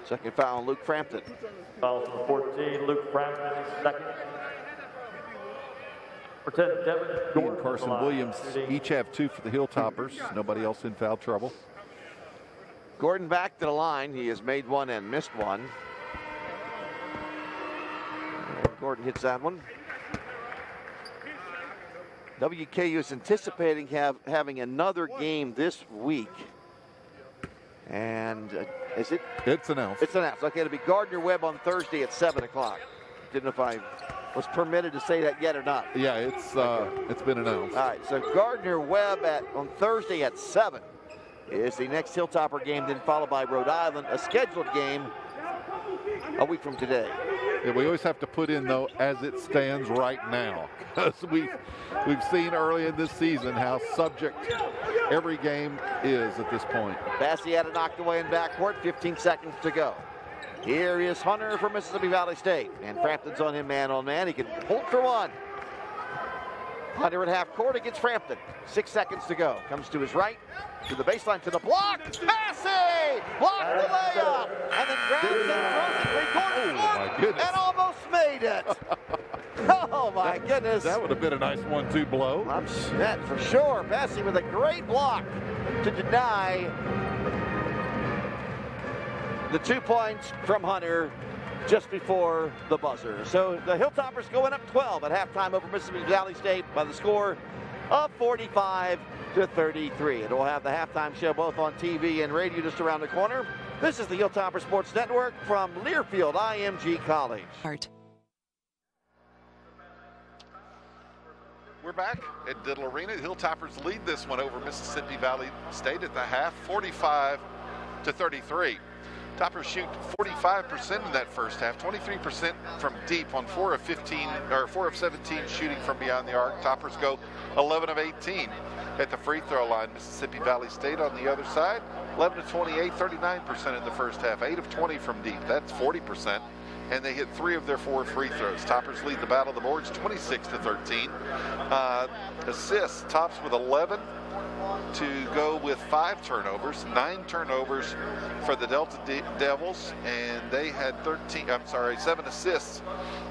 Second foul on Luke Frampton. Foul for 14, Luke Frampton, second. For 10, Devin He and Carson Williams each have 2 for the Hilltoppers. Nobody else in foul trouble. Gordon back to the line. He has made 1 and missed 1. And Gordon hits that one. WKU is anticipating having another game this week. And is it? It's announced. It's announced. Okay, it'll be Gardner Webb on Thursday at 7 o'clock. Didn't know if I was permitted to say that yet or not. Yeah, it's been announced. All right, so Gardner Webb on Thursday at 7 is the next Hilltopper game, then followed by Rhode Island, a scheduled game a week from today. Yeah, we always have to put in, though, as it stands right now, because we've seen early in this season how subject every game is at this point. Bassey had it knocked away in backcourt, 15 seconds to go. Here is Hunter from Mississippi Valley State, and Frampton's on him man-on-man. He can hold for 1. Hunter at half court against Frampton. 6 seconds to go. Comes to his right, to the baseline, to the block. Bassey! Blocked the layup! And then grabs it, throws it 3 quarters. Oh, my goodness. And almost made it. Oh, my goodness. That would have been a nice 1-2 blow. That for sure. Bassey with a great block to deny the 2 points from Hunter just before the buzzer. So the Hilltoppers going up 12 at halftime over Mississippi Valley State by the score of 45-33. And we'll have the halftime show both on TV and radio just around the corner. This is the Hilltopper Sports Network from Learfield IMG College. We're back at Diddle Arena. The Hilltoppers lead this one over Mississippi Valley State at the half, 45-33. Toppers shoot 45% in that first half, 23% from deep on 4 of 17 shooting from beyond the arc. Toppers go 11 of 18 at the free throw line. Mississippi Valley State on the other side, 11 of 28, 39% in the first half, 8 of 20 from deep. That's 40%. And they hit 3 of their 4 free throws. Toppers lead the battle of the boards 26-13. Assists, Tops with 11 to go with 5 turnovers, 9 turnovers for the Delta Devils, and they had 7 assists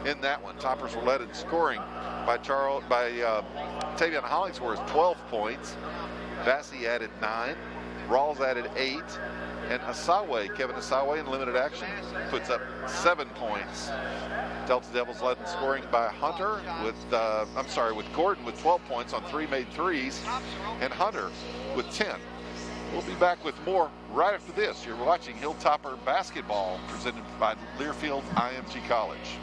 in that one. Toppers were led in scoring by Tavion Hollingsworth, 12 points. Bassey added 9. Rawls added 8. And Kevin Asawe in limited action puts up 7 points. Delta Devils led in scoring by Hunter with Gordon with 12 points on 3 made threes, and Hunter with 10. We'll be back with more right after this. You're watching Hilltopper Basketball presented by Learfield IMG College.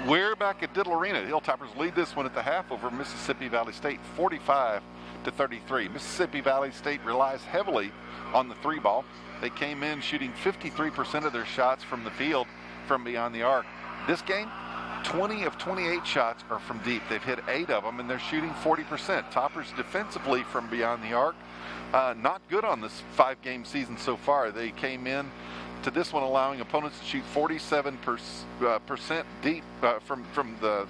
We're back at Diddle Arena. The Hilltoppers lead this one at the half over Mississippi Valley State, 45-33. Mississippi Valley State relies heavily on the three ball. They came in shooting 53% of their shots from the field from beyond the arc. This game, 20 of 28 shots are from deep. They've hit 8 of them, and they're shooting 40%. Toppers defensively from beyond the arc, not good on this 5-game season so far. They came in to this one allowing opponents to shoot 47% deep from the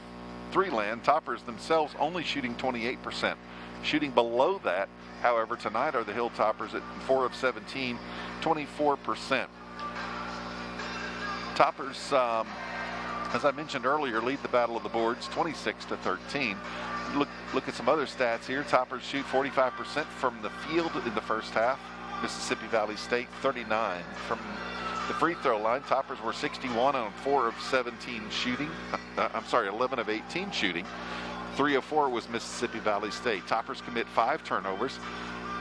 three land. Toppers themselves only shooting 28%. Shooting below that, however, tonight are the Hilltoppers at 4 of 17, 24%. Toppers, as I mentioned earlier, lead the battle of the boards 26-13. Look at some other stats here. Toppers shoot 45% from the field in the first half. Mississippi Valley State 39 from the free throw line. Toppers were 61 on 4 of 17 shooting. 11 of 18 shooting. 3 of 4 was Mississippi Valley State. Toppers commit 5 turnovers,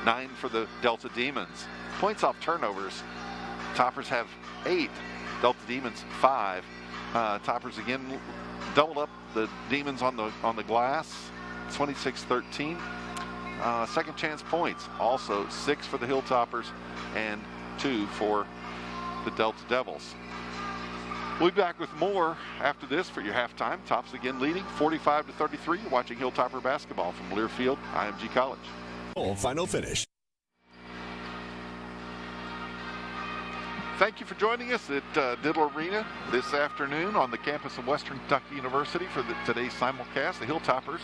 9 for the Delta Demons. Points off turnovers, Toppers have 8, Delta Demons 5. Toppers again doubled up the Demons on the glass, 26-13. Second chance points, also 6 for the Hilltoppers and 2 for the Delta Devils. We'll be back with more after this for your halftime. Tops again leading 45-33. You're watching Hilltopper basketball from Learfield, IMG College. Final finish. Thank you for joining us at Diddle Arena this afternoon on the campus of Western Kentucky University for today's simulcast. The Hilltoppers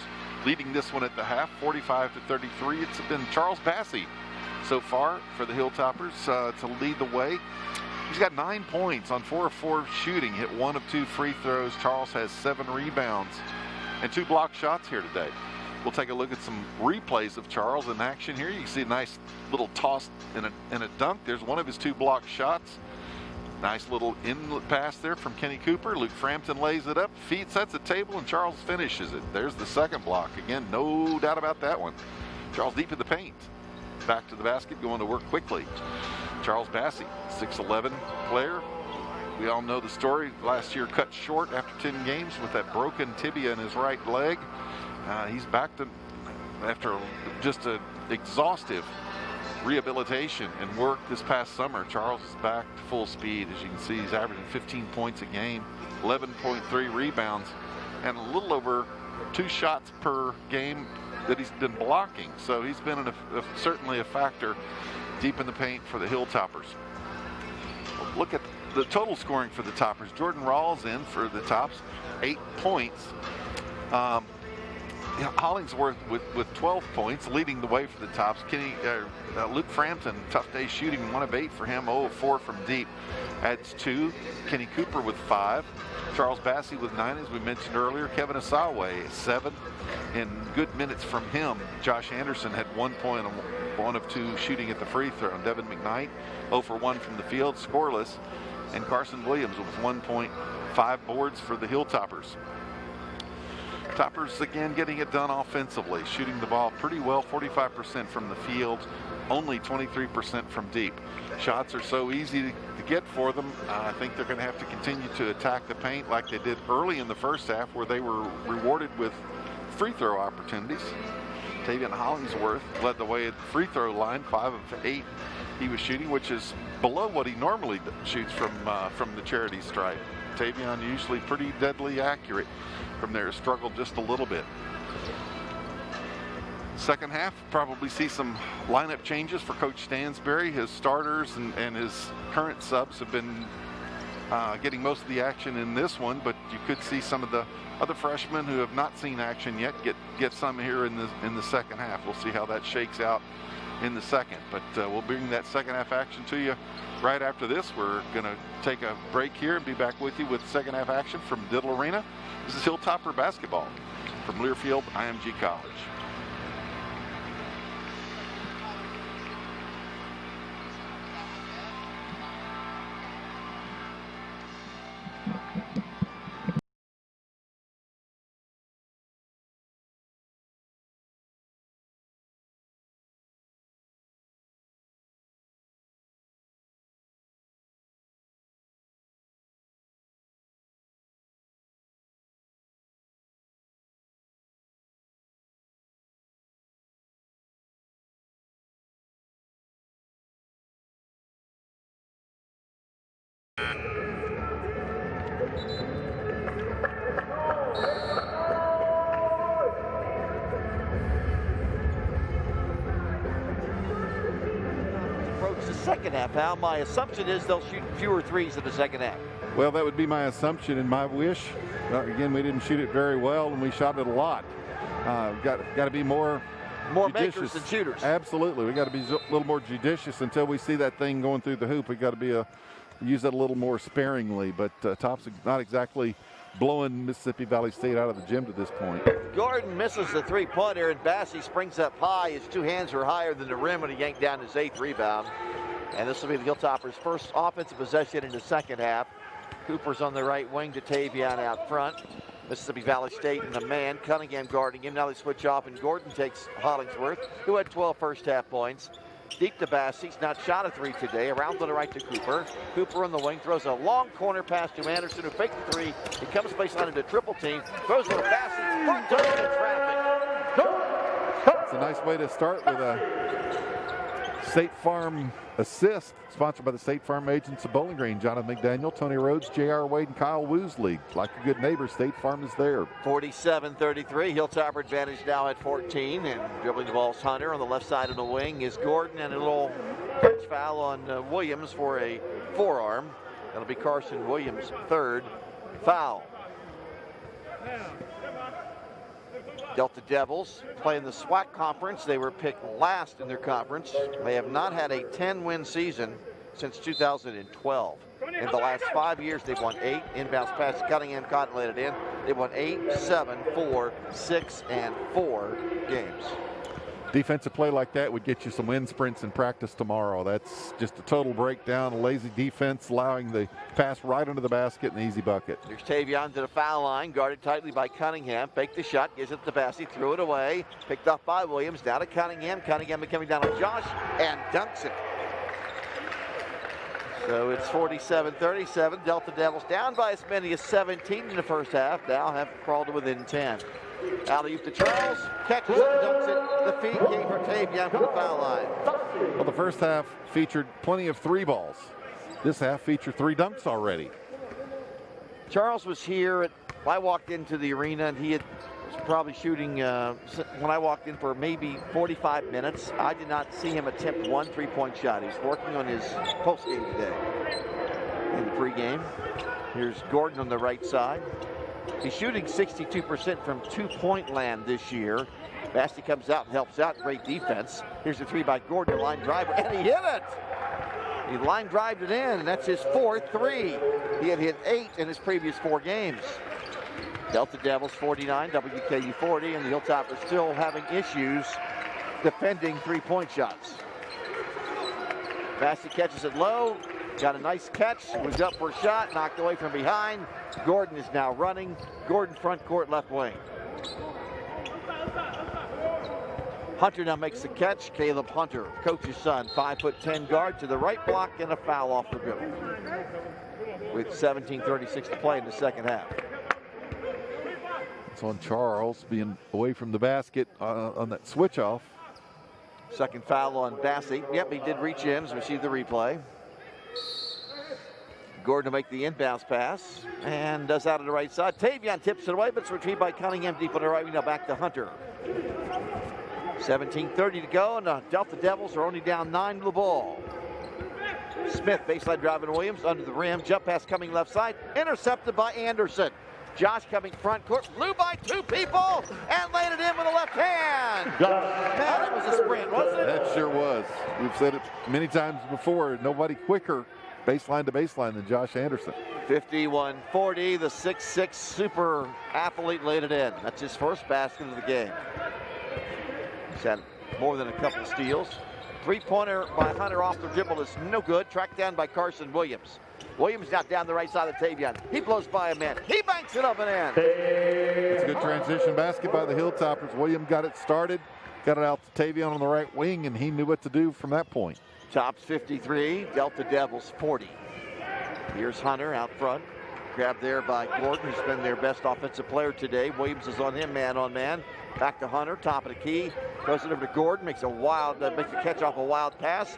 leading this one at the half, 45-33. It's been Charles Bassey so far for the Hilltoppers to lead the way. He's got 9 points on 4 of 4 shooting, hit 1 of 2 free throws. Charles has 7 rebounds and 2 block shots here today. We'll take a look at some replays of Charles in action here. You can see a nice little toss and a dunk. There's one of his 2 block shots. Nice little inlet pass there from Kenny Cooper. Luke Frampton lays it up, feet sets the table, and Charles finishes it. There's the second block. Again, no doubt about that one. Charles deep in the paint. Back to the basket, going to work quickly. Charles Bassey, 6'11" player. We all know the story. Last year cut short after 10 games with that broken tibia in his right leg. He's back to, after just an exhaustive rehabilitation and work this past summer. Charles is back to full speed. As you can see, he's averaging 15 points a game, 11.3 rebounds, and a little over 2 shots per game that he's been blocking. So he's been certainly a factor deep in the paint for the Hilltoppers. Look at the total scoring for the Toppers. Jordan Rawls in for the Tops, 8 points. Hollingsworth with 12 points, leading the way for the Tops. Luke Frampton, tough day shooting, 1 of 8 for him, 0 of 4 from deep, adds 2. Kenny Cooper with 5. Charles Bassey with 9, as we mentioned earlier. Kevin Asawe, 7, and good minutes from him. Josh Anderson had 1 point on 1 of 2 shooting at the free throw. And Devin McKnight, 0 for 1 from the field, scoreless. And Carson Williams with 1 point, 5 boards for the Hilltoppers. Toppers again getting it done offensively, shooting the ball pretty well, 45% from the field, only 23% from deep. Shots are so easy to get for them. I think they're going to have to continue to attack the paint like they did early in the first half, where they were rewarded with free throw opportunities. Tavian Hollingsworth led the way at the free throw line, 5 of 8 he was shooting, which is below what he normally shoots from the charity stripe. Tavian usually pretty deadly accurate from there, struggled just a little bit. Second half, probably see some lineup changes for Coach Stansberry. His starters and his current subs have been getting most of the action in this one, but you could see some of the other freshmen who have not seen action yet get some here in the second half. We'll see how that shakes out in the second, but we'll bring that second half action to you right after this. We're going to take a break here and be back with you with second half action from Diddle Arena. This is Hilltopper basketball from Learfield, IMG College. second half. Now, my assumption is they'll shoot fewer threes in the second half. Well, that would be my assumption and my wish. Again, we didn't shoot it very well, and we shot it a lot. Got to be more judicious. Makers than shooters. Absolutely. We got to be a little more judicious until we see that thing going through the hoop. We got to be use that a little more sparingly. But Tops not exactly blowing Mississippi Valley State out of the gym to this point. Gordon misses the three-pointer, and Bassey springs up high. His two hands are higher than the rim when he yanked down his 8th rebound. And this will be the Hilltoppers' first offensive possession in the second half. Cooper's on the right wing to Tavion out front. Mississippi Valley State in the man. Cunningham guarding him. Now they switch off, and Gordon takes Hollingsworth, who had 12 first-half points. Deep to Bassey. He's not shot a three today. Around to the right to Cooper. Cooper on the wing throws a long corner pass to Anderson, who faked the three. He comes baseline into triple team. Throws it to Bassey. Front touch into traffic. It's a nice way to start with a State Farm assist, sponsored by the State Farm agents of Bowling Green. Jonathan McDaniel, Tony Rhodes, J.R. Wade, and Kyle Woosley. Like a good neighbor, State Farm is there. 47-33. Hilltopper advantage now at 14. And dribbling the ball's Hunter. On the left side of the wing is Gordon, and a little touch foul on Williams for a forearm. That'll be Carson Williams' 3rd foul. Delta Devils play in the SWAC conference. They were picked last in their conference. They have not had a 10-win season since 2012. In the last 5 years, they've won 8 inbounds passes. Cunningham contemplated in. They've won 8, 7, 4, 6, and 4 games. Defensive play like that would get you some wind sprints in practice tomorrow. That's just a total breakdown, a lazy defense, allowing the pass right under the basket and the easy bucket. Here's Tavion to the foul line, guarded tightly by Cunningham. Faked the shot, gives it to Bassey, threw it away. Picked off by Williams, down to Cunningham. Cunningham coming down on Josh, and dunks it. So it's 47-37. Delta Devils down by as many as 17 in the first half. Now have crawled to within 10. Alley-oop to Charles, catches it, dunks it. The feed came for Tavion from the foul line. Well, the first half featured plenty of 3 balls. This half featured 3 dunks already. Charles was here. I walked into the arena, and he was probably shooting, when I walked in, for maybe 45 minutes. I did not see him attempt 1 3-point shot. He's working on his post-game today in the pregame. Here's Gordon on the right side. He's shooting 62% from 2-point land this year. Bassey comes out and helps out. Great defense. Here's a 3 by Gordon, line drive, and he hit it. He line drived it in, and that's his 4th 3. He had hit 8 in his previous 4 games. Delta Devils 49, WKU 40, and the Hilltoppers still having issues defending 3-point shots. Bassey catches it low. Got a nice catch, was up for a shot, knocked away from behind. Gordon is now running. Gordon front court left wing. Hunter now makes the catch. Caleb Hunter, coach's son, 5'10" guard to the right block, and a foul off the dribble. With 17:36 to play in the second half. It's on Charles being away from the basket on that switch off. Second foul on Bassey. Yep, he did reach in as we see the replay. Gordon to make the inbounds pass, and does out of the right side. Tavion tips it away, but it's retrieved by Cunningham deep on the right. Now back to Hunter. 17:30 to go, and the Delta Devils are only down 9 to the ball. Smith, baseline driving Williams, under the rim. Jump pass coming left side, intercepted by Anderson. Josh coming front court, blew by 2 people, and laid it in with the left hand. Man, it was a sprint, wasn't it? That sure was. We've said it many times before, nobody quicker baseline to baseline than Josh Anderson. 51-40, the 6'6" super athlete laid it in. That's his first basket of the game. He's had more than a couple steals. 3-pointer by Hunter off the dribble is no good. Tracked down by Carson Williams. Williams now down the right side of Tavion. He blows by a man. He banks it up and in. It's a good transition basket by the Hilltoppers. Williams got it started, got it out to Tavion on the right wing, and he knew what to do from that point. Tops 53, Delta Devils 40. Here's Hunter out front. Grabbed there by Gordon, who's been their best offensive player today. Williams is on him, man on man. Back to Hunter, top of the key. Throws it over to Gordon, makes a catch off a wild pass.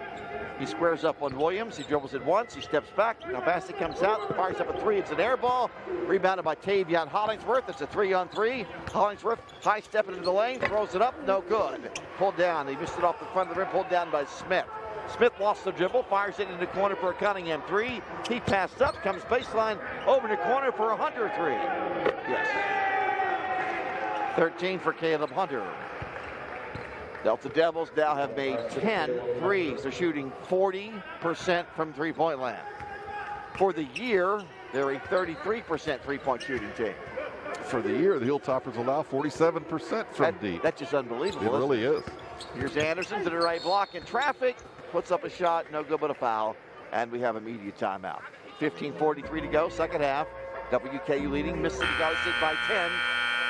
He squares up on Williams. He dribbles it once. He steps back. Now Bassey comes out, fires up a 3. It's an air ball. Rebounded by Tavion Hollingsworth. It's a 3-on-3. Hollingsworth high stepping into the lane, throws it up, no good. Pulled down. He missed it off the front of the rim. Pulled down by Smith. Smith lost the dribble, fires it into the corner for a Cunningham three. He passed up, comes baseline over the corner for a Hunter three. Yes. 13 for Caleb Hunter. Delta Devils now have made 10 threes. They're shooting 40% from three-point land. For the year, they're a 33% three-point shooting team. For the year, the Hilltoppers allow 47% from deep. That's just unbelievable. It really is. Here's Anderson to the right block in traffic. Puts up a shot, no good but a foul. And we have immediate timeout. 15:43 to go, second half. WKU leading Mississippi Valley State by 10.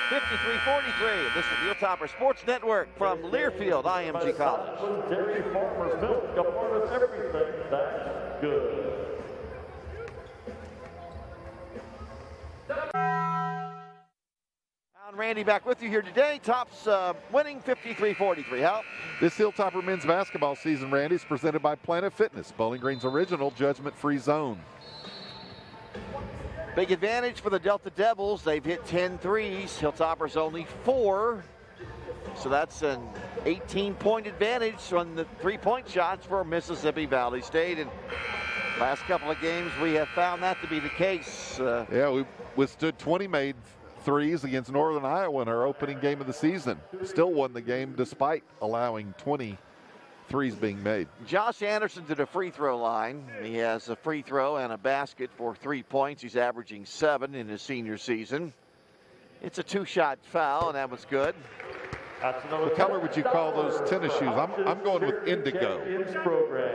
53-43. This is the Hilltopper Sports Network from Learfield, IMG College. Dairy Farmers Milk, a part of everything that's good. Randy back with you here today. Tops winning 53-43. How? This Hilltopper men's basketball season, Randy, is presented by Planet Fitness, Bowling Green's original judgment-free zone. Big advantage for the Delta Devils. They've hit 10 threes. Hilltoppers only 4. So that's an 18-point advantage on the three-point shots for Mississippi Valley State. And last couple of games, we have found that to be the case. Yeah, we withstood 20 made threes against Northern Iowa in our opening game of the season. Still won the game despite allowing 20 threes being made. Josh Anderson to the free throw line. He has a free throw and a basket for 3 points. He's averaging 7 in his senior season. It's a 2-shot foul, and that was good. What color would you call those tennis shoes? I'm going with indigo.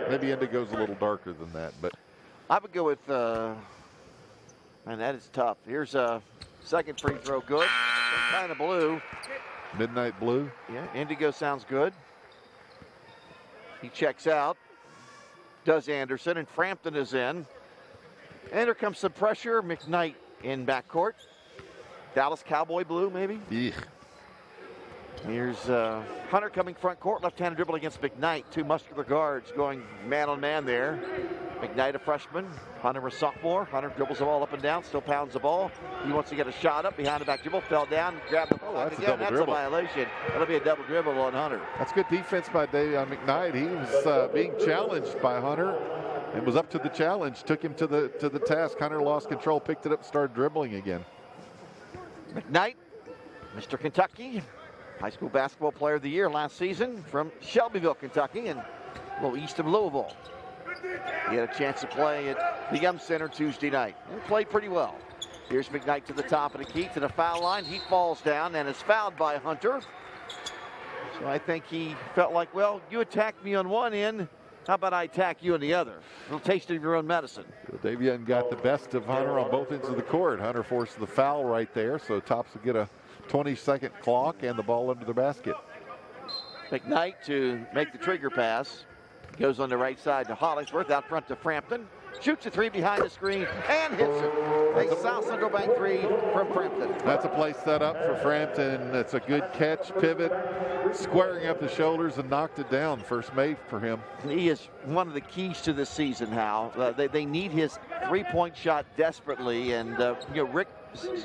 Maybe indigo's a little darker than that, but I would go with, man, that is tough. Here's a second free throw, good. Kind of blue. midnight blue. Yeah, indigo sounds good. He checks out. Does Anderson, and Frampton is in. And there comes some pressure. McKnight in backcourt. Dallas Cowboy blue, maybe? Yeah. Here's Hunter coming front court, left-handed dribble against McKnight. 2 muscular guards going man-on-man there. McKnight, a freshman. Hunter, a sophomore. Hunter dribbles the ball up and down, still pounds the ball. He wants to get a shot up behind the back dribble, fell down, grabbed the ball. That's again. a double That's dribble. a violation. That'll be a double dribble on Hunter. That's good defense by McKnight. He was being challenged by Hunter and was up to the challenge, took him to the task. Hunter lost control, picked it up, started dribbling again. McKnight, Mr. Kentucky, high school basketball player of the year last season from Shelbyville, Kentucky, and a little east of Louisville. He had a chance to play at the Yum Center Tuesday night and played pretty well. Here's McKnight to the top of the key, to the foul line. He falls down and is fouled by Hunter. So I think he felt like, well, you attacked me on one end, how about I attack you on the other? A little taste of your own medicine. Davian got the best of Hunter on both ends of the court. Hunter forced the foul right there, so Tops will get a 20-second clock and the ball under the basket. McKnight to make the trigger pass. Goes on the right side to Hollingsworth, out front to Frampton. Shoots a 3 behind the screen and hits it. A South Central Bank 3 from Frampton. That's a play set up for Frampton. It's a good catch, pivot, squaring up the shoulders and knocked it down. First made for him. He is one of the keys to this season, Hal. They need his three-point shot desperately, and Rick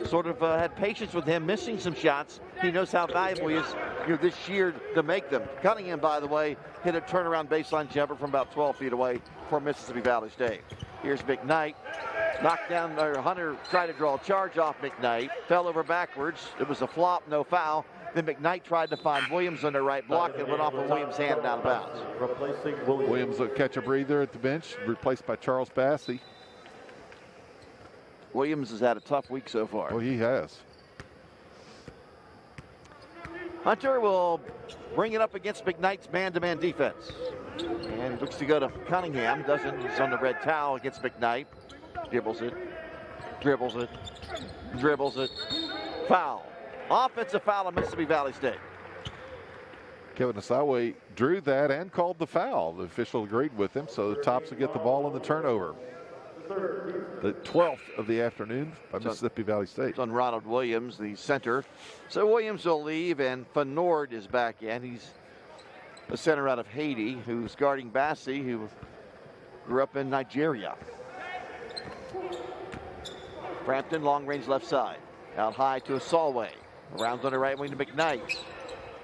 sort of had patience with him missing some shots. He knows how valuable he is this year to make them. Cunningham, by the way, hit a turnaround baseline jumper from about 12 feet away for Mississippi Valley State. Here's McKnight. Knocked down, Hunter tried to draw a charge off McKnight. Fell over backwards. It was a flop, no foul. Then McKnight tried to find Williams on the right block and went off of Williams' hand and out of bounds. Replacing Williams will catch a breather at the bench, replaced by Charles Bassey. Williams has had a tough week so far. Oh, he has. Hunter will bring it up against McKnight's man-to-man defense. And looks to go to Cunningham. Doesn't. He's on the red towel against McKnight. Dribbles it. Dribbles it. Dribbles it. Foul. Offensive foul on Mississippi Valley State. Kevin Asawe drew that and called the foul. The official agreed with him, so the Tops will get the ball on the turnover. The 12th of the afternoon by Mississippi Valley State. It's on Ronald Williams, the center. So Williams will leave, and Fenord is back in. He's a center out of Haiti who's guarding Bassey, who grew up in Nigeria. Frampton, long range left side. Out high to Asalway. Around on the right wing to McKnight.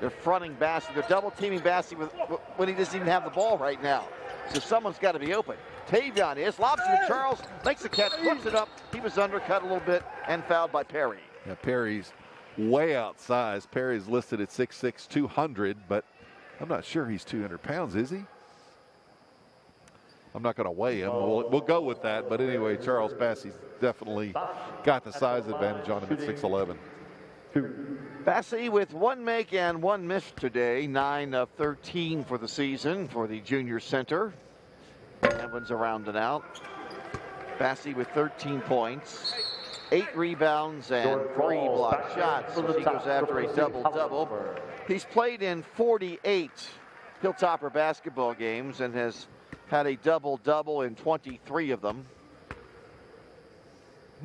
They're fronting Bassey. They're double teaming Bassey when he doesn't even have the ball right now. So someone's got to be open. Tavion is, lobs it to Charles, makes the catch, flips it up. He was undercut a little bit and fouled by Perry. Yeah, Perry's way outsized. Perry's listed at 6'6", 200, but I'm not sure he's 200 pounds, is he? I'm not going to weigh him. We'll go with that. But anyway, Charles Bassey's definitely got the size advantage on him at 6'11". Bassey with 1 make and 1 miss today. 9 of 13 for the season for the junior center. Evans around and out. Bassey with 13 points, 8 rebounds, and 3 block shots. So he goes after a double-double. He's played in 48 Hilltopper basketball games and has had a double-double in 23 of them.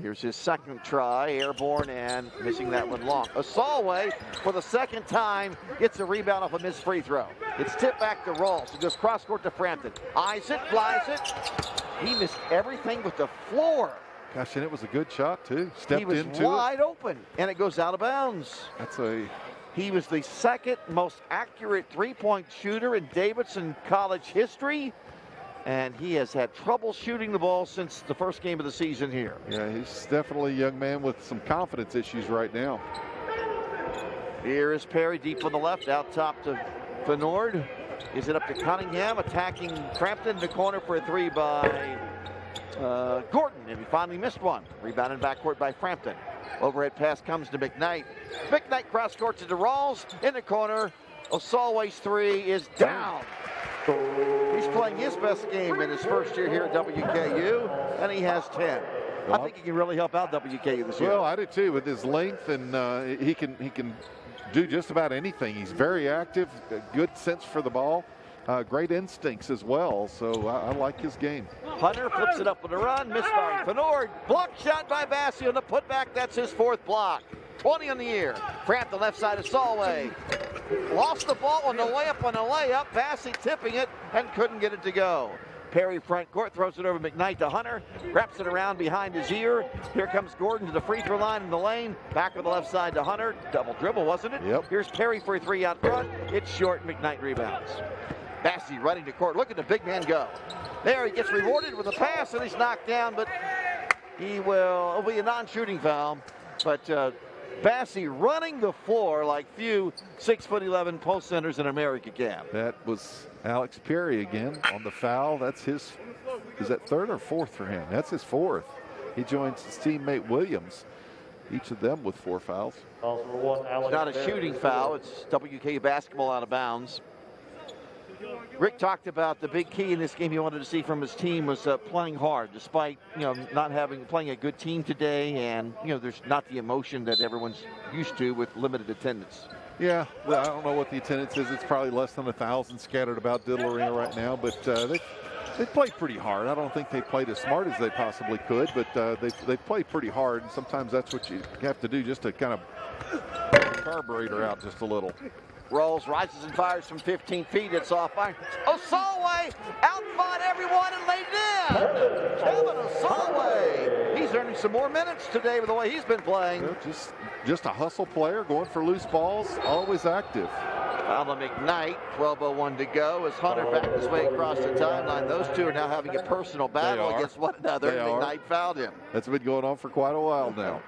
Here's his second try, airborne and missing that one long. Osalwe, for the second time, gets a rebound off a missed free throw. It's tipped back to Rawls. It goes cross court to Frampton. Eyes it, flies it. He missed everything with the floor. Gosh, and it was a good shot too. Stepped he was into wide open, and it goes out of bounds. He was the second most accurate three-point shooter in Davidson College history. And he has had trouble shooting the ball since the first game of the season here. Yeah, he's definitely a young man with some confidence issues right now. Here is Perry deep on the left, out top to Fenord. Is it up to Cunningham, attacking Frampton in the corner for a 3 by Gordon, and he finally missed one. Rebounded backcourt by Frampton. Overhead pass comes to McKnight. McKnight cross court to Rawls in the corner. Osalwe's 3 is down. He's playing his best game in his first year here at WKU, and he has 10. I think he can really help out WKU this year. Well, I do too, with his length, and he can do just about anything. He's very active, good sense for the ball, great instincts as well. So I like his game. Hunter flips it up on the run, misfiring Fenord. Block shot by Bassey on the putback. That's his 4th block. 20 on the year. Frampton left side of Solway. Lost the ball on the way up on the layup. Bassey tipping it and couldn't get it to go. Perry front court throws it over McKnight to Hunter. Wraps it around behind his ear. Here comes Gordon to the free throw line in the lane. Back on the left side to Hunter. Double dribble, wasn't it? Yep. Here's Perry for a 3 out front. It's short. McKnight rebounds. Bassey running to court. Look at the big man go. There he gets rewarded with a pass and he's knocked down, but it'll be a non-shooting foul. But Bassey running the floor like few 6'11" post centers in America can. That was Alex Perry again on the foul. That's his, is that 3rd or 4th for him? That's his 4th. He joins his teammate Williams, each of them with 4 fouls. It's not a shooting foul. It's WKU basketball out of bounds. Rick talked about the big key in this game he wanted to see from his team was playing hard, despite not playing a good team today, and there's not the emotion that everyone's used to with limited attendance. Yeah, well, I don't know what the attendance is. It's probably less than 1,000 scattered about Diddle Arena right now, but they played pretty hard. I don't think they played as smart as they possibly could, but they played pretty hard, and sometimes that's what you have to do just to kind of put the carburetor out just a little. Rawls rises and fires from 15 feet. It's off fire. Osalwe outfought everyone and laid it in. Kevin Osalwe. He's earning some more minutes today with the way he's been playing. Just a hustle player, going for loose balls, always active. Foul on McKnight. 12:01 to go as Hunter backed his way across the timeline. Those two are now having a personal battle against one another. McKnight fouled him. That's been going on for quite a while now.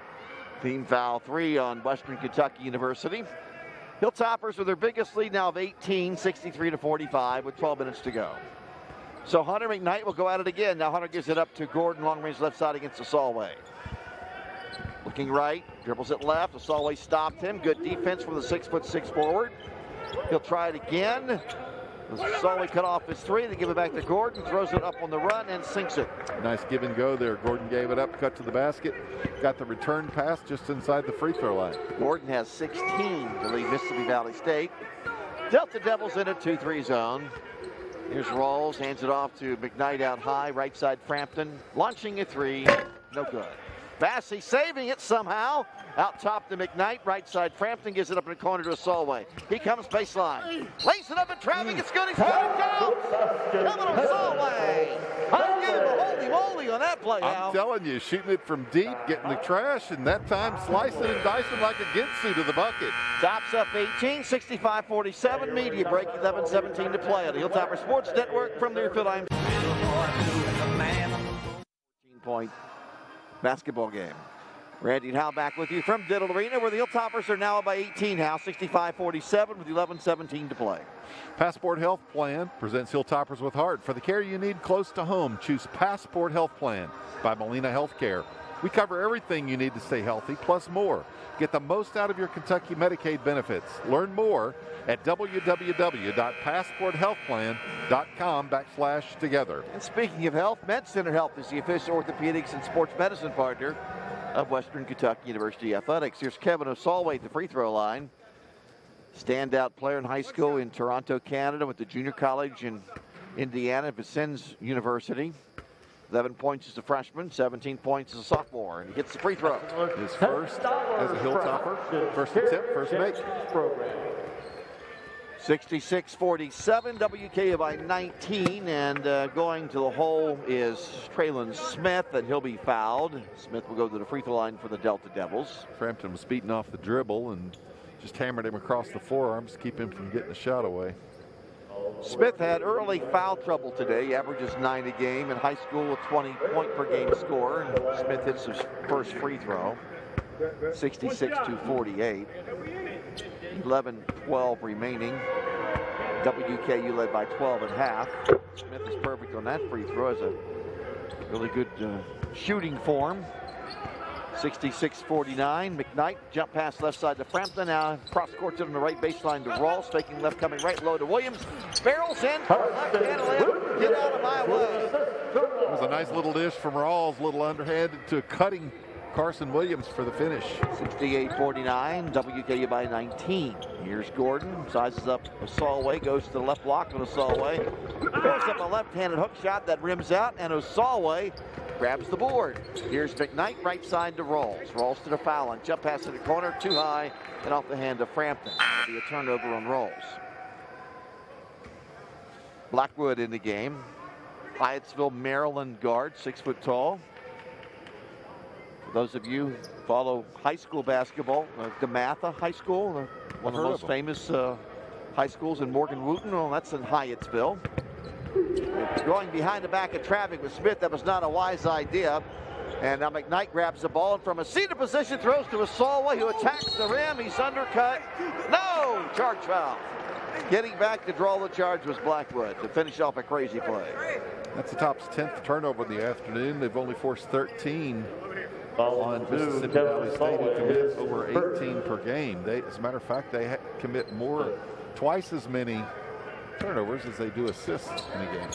Team foul 3 on Western Kentucky University. Hilltoppers with their biggest lead now of 18, 63-45 with 12 minutes to go. So Hunter McKnight will go at it again. Now Hunter gives it up to Gordon, long range left side against Osalwe. Looking right, dribbles it left. Osalwe stopped him. Good defense from the 6'6" forward. He'll try it again. Osalwe cut off his 3. They give it back to Gordon. Throws it up on the run and sinks it. Nice give and go there. Gordon gave it up, cut to the basket. Got the return pass just inside the free throw line. Gordon has 16 to lead Mississippi Valley State. Delta Devils in a 2-3 zone. Here's Rawls, hands it off to McKnight out high, right side Frampton. Launching a 3, no good. Bassey saving it somehow. Out top to McKnight, right side Frampton gives it up in the corner to Osalwe. He comes baseline. Lays it up in traffic, it's good, he's got it down. Kevin Osalwe. I'll give him a holding moly on that play, Al. I'm telling you, shooting it from deep, getting the trash, and that time slicing and dicing like a Ginsu to the bucket. Tops up 18, 65-47. Media break, 11-17 to play on the Hilltopper Sports Network from the Field. 14-point basketball game. Randy and Hal back with you from Diddle Arena, where the Hilltoppers are now by 18 now, 65-47 with 11-17 to play. Passport Health Plan presents Hilltoppers with Heart. For the care you need close to home, choose Passport Health Plan by Molina Healthcare. We cover everything you need to stay healthy, plus more. Get the most out of your Kentucky Medicaid benefits. Learn more at www.passporthealthplan.com/together. And speaking of health, Med Center Health is the official orthopedics and sports medicine partner of Western Kentucky University Athletics. Here's Kevin Osalway at the free throw line. Standout player in high school in Toronto, Canada, with the junior college in Indiana, Vincennes University. 11 points as a freshman, 17 points as a sophomore, and he gets the free throw. His first as a Hilltopper, first attempt, first make. 66-47, WKU by 19, and going to the hole is Traylon Smith, and he'll be fouled. Smith will go to the free throw line for the Delta Devils. Frampton was beating off the dribble and just hammered him across the forearms to keep him from getting a shot away. Smith had early foul trouble today. He averages 9 a game. In high school, a 20-point-per-game score. And Smith hits his first free throw. 66-48. 11-12 remaining. WKU led by 12 at half. Smith is perfect on that free throw. Has a really good shooting form. 66-49. McKnight jump pass left side to Frampton. Now cross court on the right baseline to Rawls. Faking left, coming right, low to Williams. Barrels in. Left hand layup. Get out of my way. It was a nice little dish from Rawls, little underhanded to cutting Carson Williams for the finish. 68-49. WKU by 19. Here's Gordon. Sizes up Osalway. Goes to the left block on Osalway. Goes up a left-handed hook shot that rims out. And Osalway grabs the board. Here's McKnight, right side to Rawls. Rawls to the foul line. Jump pass to the corner, too high, and off the hand of Frampton. That'll be a turnover on Rawls. Blackwood in the game. Hyattsville, Maryland guard, 6 foot tall. For those of you who follow high school basketball, DeMatha High School, one of the most famous high schools in Morgan Wooten. Well, that's in Hyattsville. Going behind the back of traffic with Smith, that was not a wise idea. And now McKnight grabs the ball and from a seated position throws to Osalway, who attacks the rim. He's undercut. No! Charge foul. Getting back to draw the charge was Blackwood to finish off a crazy play. That's the Top's 10th turnover of the afternoon. They've only forced 13 on Mississippi Valley State, who commit over 18 per game. As a matter of fact, they commit twice as many turnovers as they do assists in a game.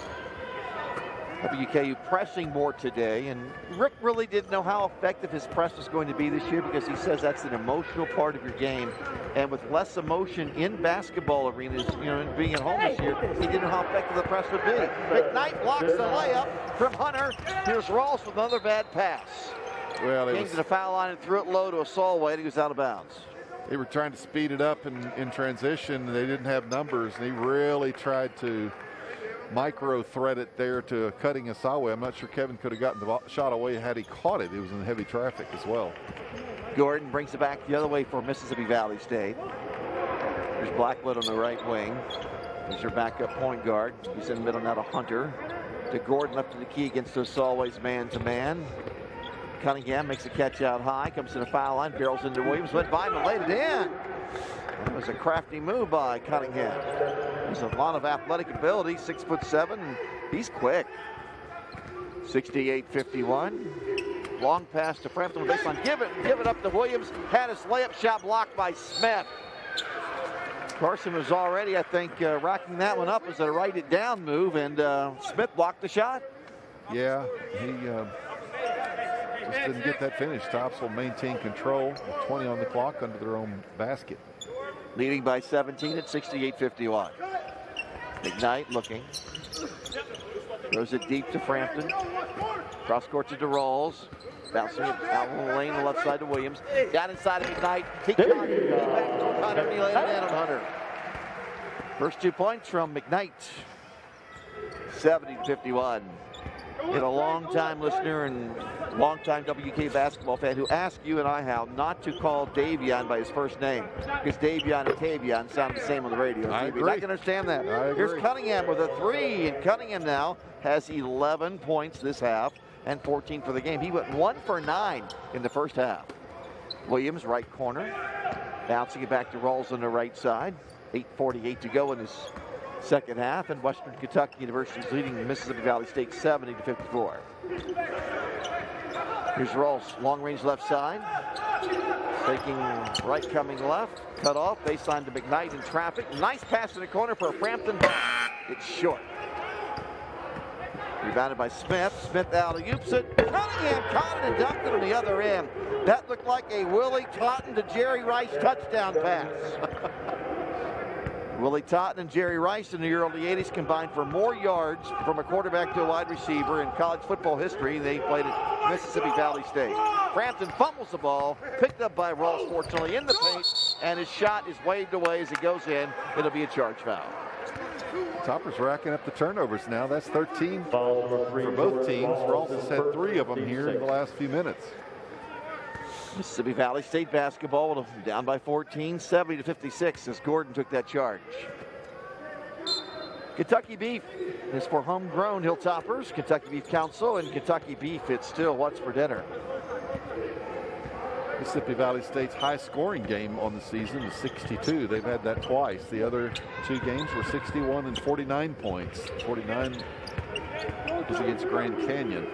WKU pressing more today, and Rick really didn't know how effective his press was going to be this year, because he says that's an emotional part of your game, and with less emotion in basketball arenas, and being at home this year, he didn't know how effective the press would be. McKnight blocks the layup from Hunter. Here's Rawls with another bad pass. Well, came to the foul line and threw it low to Osalway, and he was out of bounds. They were trying to speed it up in transition, and they didn't have numbers, and he really tried to micro thread it there to cutting Osalway. I'm not sure Kevin could have gotten the shot away had he caught it. He was in heavy traffic as well. Gordon brings it back the other way for Mississippi Valley State. There's Blackwood on the right wing. He's your backup point guard. He's in the middle now to Hunter. To Gordon, left to the key against Osalway's man-to-man. Cunningham makes a catch out high, comes to the foul line, barrels into Williams, went by him and laid it in. That was a crafty move by Cunningham. He's a lot of athletic ability, 6'7", and he's quick. 68-51. Long pass to Frampton on the baseline. Give it up to Williams. Had his layup shot blocked by Smith. Carson was already, I think, racking that one up as a write it down move, and Smith blocked the shot. Yeah, he just didn't get that finish. Tops will maintain control with 20 on the clock under their own basket. Leading by 17 at 68-51. McKnight looking. Throws it deep to Frampton. Cross court to Rawls. Bouncing it out in the lane, the left side to Williams. Got inside of McKnight. He caught it. He back to Hunter, and he laid it in on Hunter. First 2 points from McKnight. 70-51. And a long-time listener and long-time WK basketball fan who asked you and I how not to call Davion by his first name, because Davion and Tavion sound the same on the radio. I agree. I can understand that. I agree. Here's Cunningham with a 3, and Cunningham now has 11 points this half and 14 for the game. He went 1 for 9 in the first half. Williams, right corner, bouncing it back to Rawls on the right side. 8:48 to go in his second half, and Western Kentucky University is leading Mississippi Valley State 70-54. Here's Rawls, long range left side. Taking right, coming left. Cut off, baseline to McKnight in traffic. Nice pass in the corner for Frampton. It's short. Rebounded by Smith. Smith alley-oops it. Cunningham caught it and dunked it on the other end. That looked like a Willie Totten to Jerry Rice touchdown pass. Willie Totten and Jerry Rice in the early 80s combined for more yards from a quarterback to a wide receiver in college football history. They played at Mississippi Valley State. Frampton fumbles the ball, picked up by Rawls, fortunately, in the paint, and his shot is waved away as it goes in. It'll be a charge foul. Toppers racking up the turnovers now. That's 13 for both teams. Rawls has had 3 of them here in the last few minutes. Mississippi Valley State basketball down by 14, 70-56 as Gordon took that charge. Kentucky Beef is for homegrown Hilltoppers. Kentucky Beef Council and Kentucky Beef, it's still what's for dinner. Mississippi Valley State's high scoring game on the season is 62. They've had that twice. The other 2 games were 61 and 49 points. 49 was against Grand Canyon.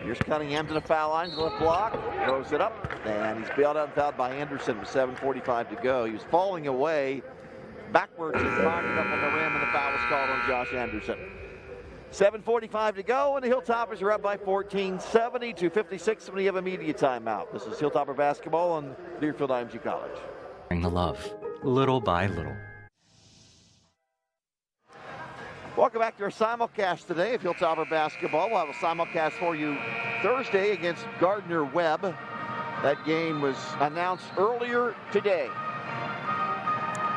Here's Cunningham to the foul line, to the left block, throws it up, and he's bailed out and fouled by Anderson with 7:45 to go. He was falling away backwards and knocked it up on the rim, and the foul was called on Josh Anderson. 7:45 to go, and the Hilltoppers are up by 14, 70-56 when we have a media timeout. This is Hilltopper basketball on Deerfield IMG College. Bring the love, little by little. Welcome back to our simulcast today of Hilltopper basketball. We'll have a simulcast for you Thursday against Gardner Webb. That game was announced earlier today.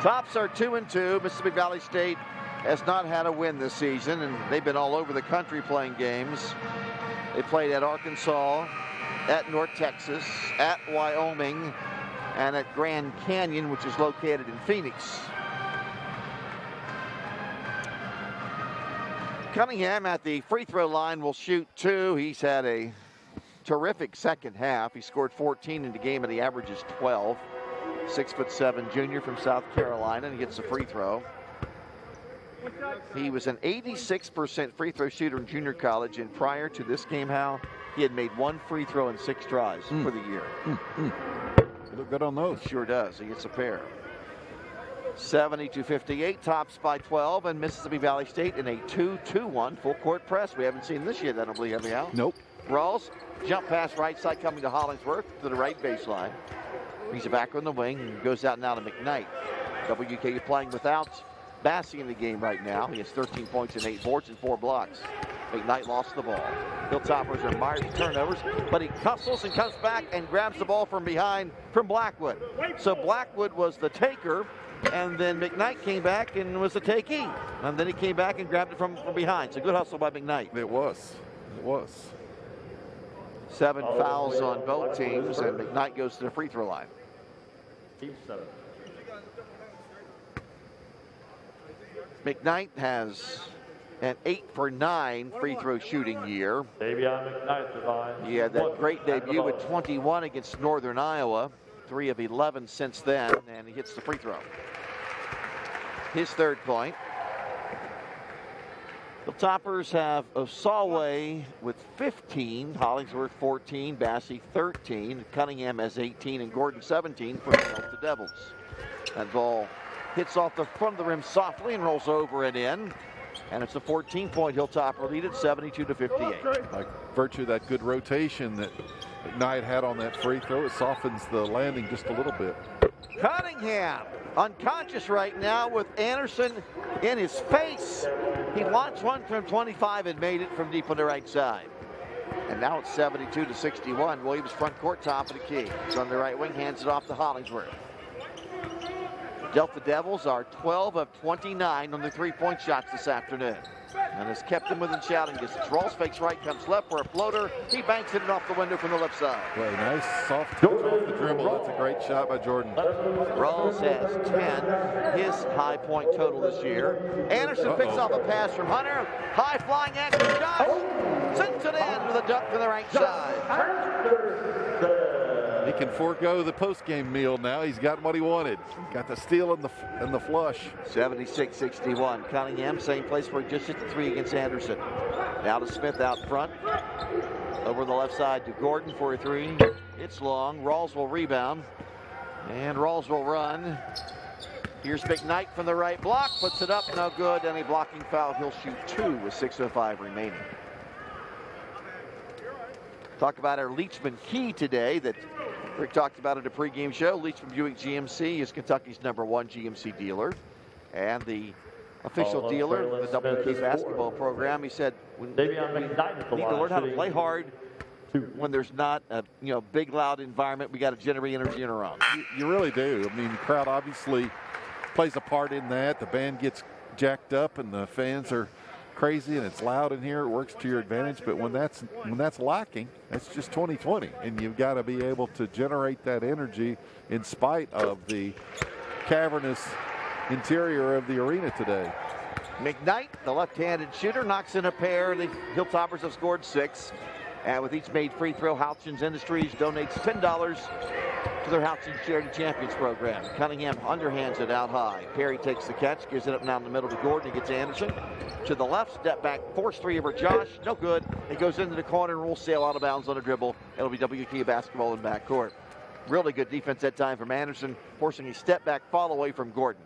Tops are 2-2. Mississippi Valley State has not had a win this season, and they've been all over the country playing games. They played at Arkansas, at North Texas, at Wyoming, and at Grand Canyon, which is located in Phoenix. Cunningham at the free throw line will shoot 2. He's had a terrific second half. He scored 14 in the game, and he averages 12. 6'7" junior from South Carolina, and he gets a free throw. He was an 86% free throw shooter in junior college, and prior to this game, Hal, he had made 1 free throw in 6 tries for the year. You look good on those. He sure does. He gets a pair. 70-58, tops by 12, and Mississippi Valley State in a 2-2-1 full court press. We haven't seen this yet, I don't believe, have we, Hal? Nope. Rawls, jump pass right side coming to Hollingsworth to the right baseline. He's back on the wing and goes out now to McKnight. WKU playing without Bassey in the game right now. He has 13 points and 8 boards and 4 blocks. McKnight lost the ball. Hilltoppers are mired with turnovers, but he hustles and comes back and grabs the ball from behind from Blackwood. So Blackwood was the taker, and then McKnight came back and was the takee. And then he came back and grabbed it from behind. So good hustle by McKnight. It was. 7 fouls on both teams, and McKnight goes to the free throw line. Team 7. McKnight has an 8 for 9 free throw shooting year. Davion McKnight the line. He had that great debut with 21 against Northern Iowa. 3 of 11 since then, and he hits the free throw. His 3rd point. The Toppers have Osaway with 15, Hollingsworth 14, Bassey 13, Cunningham has 18, and Gordon 17 for the Devils. That ball hits off the front of the rim softly and rolls over and in. And it's a 14-point Hilltopper lead at 72-58. By virtue of that good rotation that McKnight had on that free throw, it softens the landing just a little bit. Cunningham unconscious right now with Anderson in his face. He launched one from 25 and made it from deep on the right side. And now it's 72-61. Williams front court, top of the key. He's on the right wing, hands it off to Hollingsworth. Delta Devils are 12 of 29 on the three-point shots this afternoon. And has kept them within shouting distance. Rawls fakes right, comes left for a floater. He banks it off the window from the left side. Well, nice soft touch off the dribble. That's a great shot by Jordan. Rawls has 10, his high point total this year. Anderson picks off a pass from Hunter. High flying action, Josh sends it in with a dunk to the right side. He can forego the post-game meal now. He's got what he wanted. Got the steal and the flush. 76-61. Cunningham, same place where he just hit the three against Anderson. Now to Smith out front. Over the left side to Gordon for a three. It's long. Rawls will rebound. And Rawls will run. Here's McKnight from the right block. Puts it up. No good. Any blocking foul. He'll shoot 2 with 6:05 remaining. Talk about our Leachman key today that Rick talked about at a pregame show. Leachman Buick GMC is Kentucky's #1 GMC dealer and the official dealer of the WK basketball program. He said, we need to learn how to play hard when there's not a big loud environment. We got to generate energy in our own. You really do. I mean, the crowd obviously plays a part in that. The band gets jacked up and the fans are crazy and it's loud in here. It works to your advantage, but when that's lacking, that's just 2020, and you've got to be able to generate that energy in spite of the cavernous interior of the arena today. McKnight, the left-handed shooter, knocks in a pair. The Hilltoppers have scored 6. And with each made free throw, Houchins Industries donates $10 to their Houchins Charity Champions program. Cunningham underhands it out high. Perry takes the catch, gives it up now in the middle to Gordon. He gets Anderson to the left, step back, force three over Josh. No good. It goes into the corner and will sail out of bounds on a dribble. It'll be WK basketball in backcourt. Really good defense that time from Anderson, forcing a step back fall away from Gordon.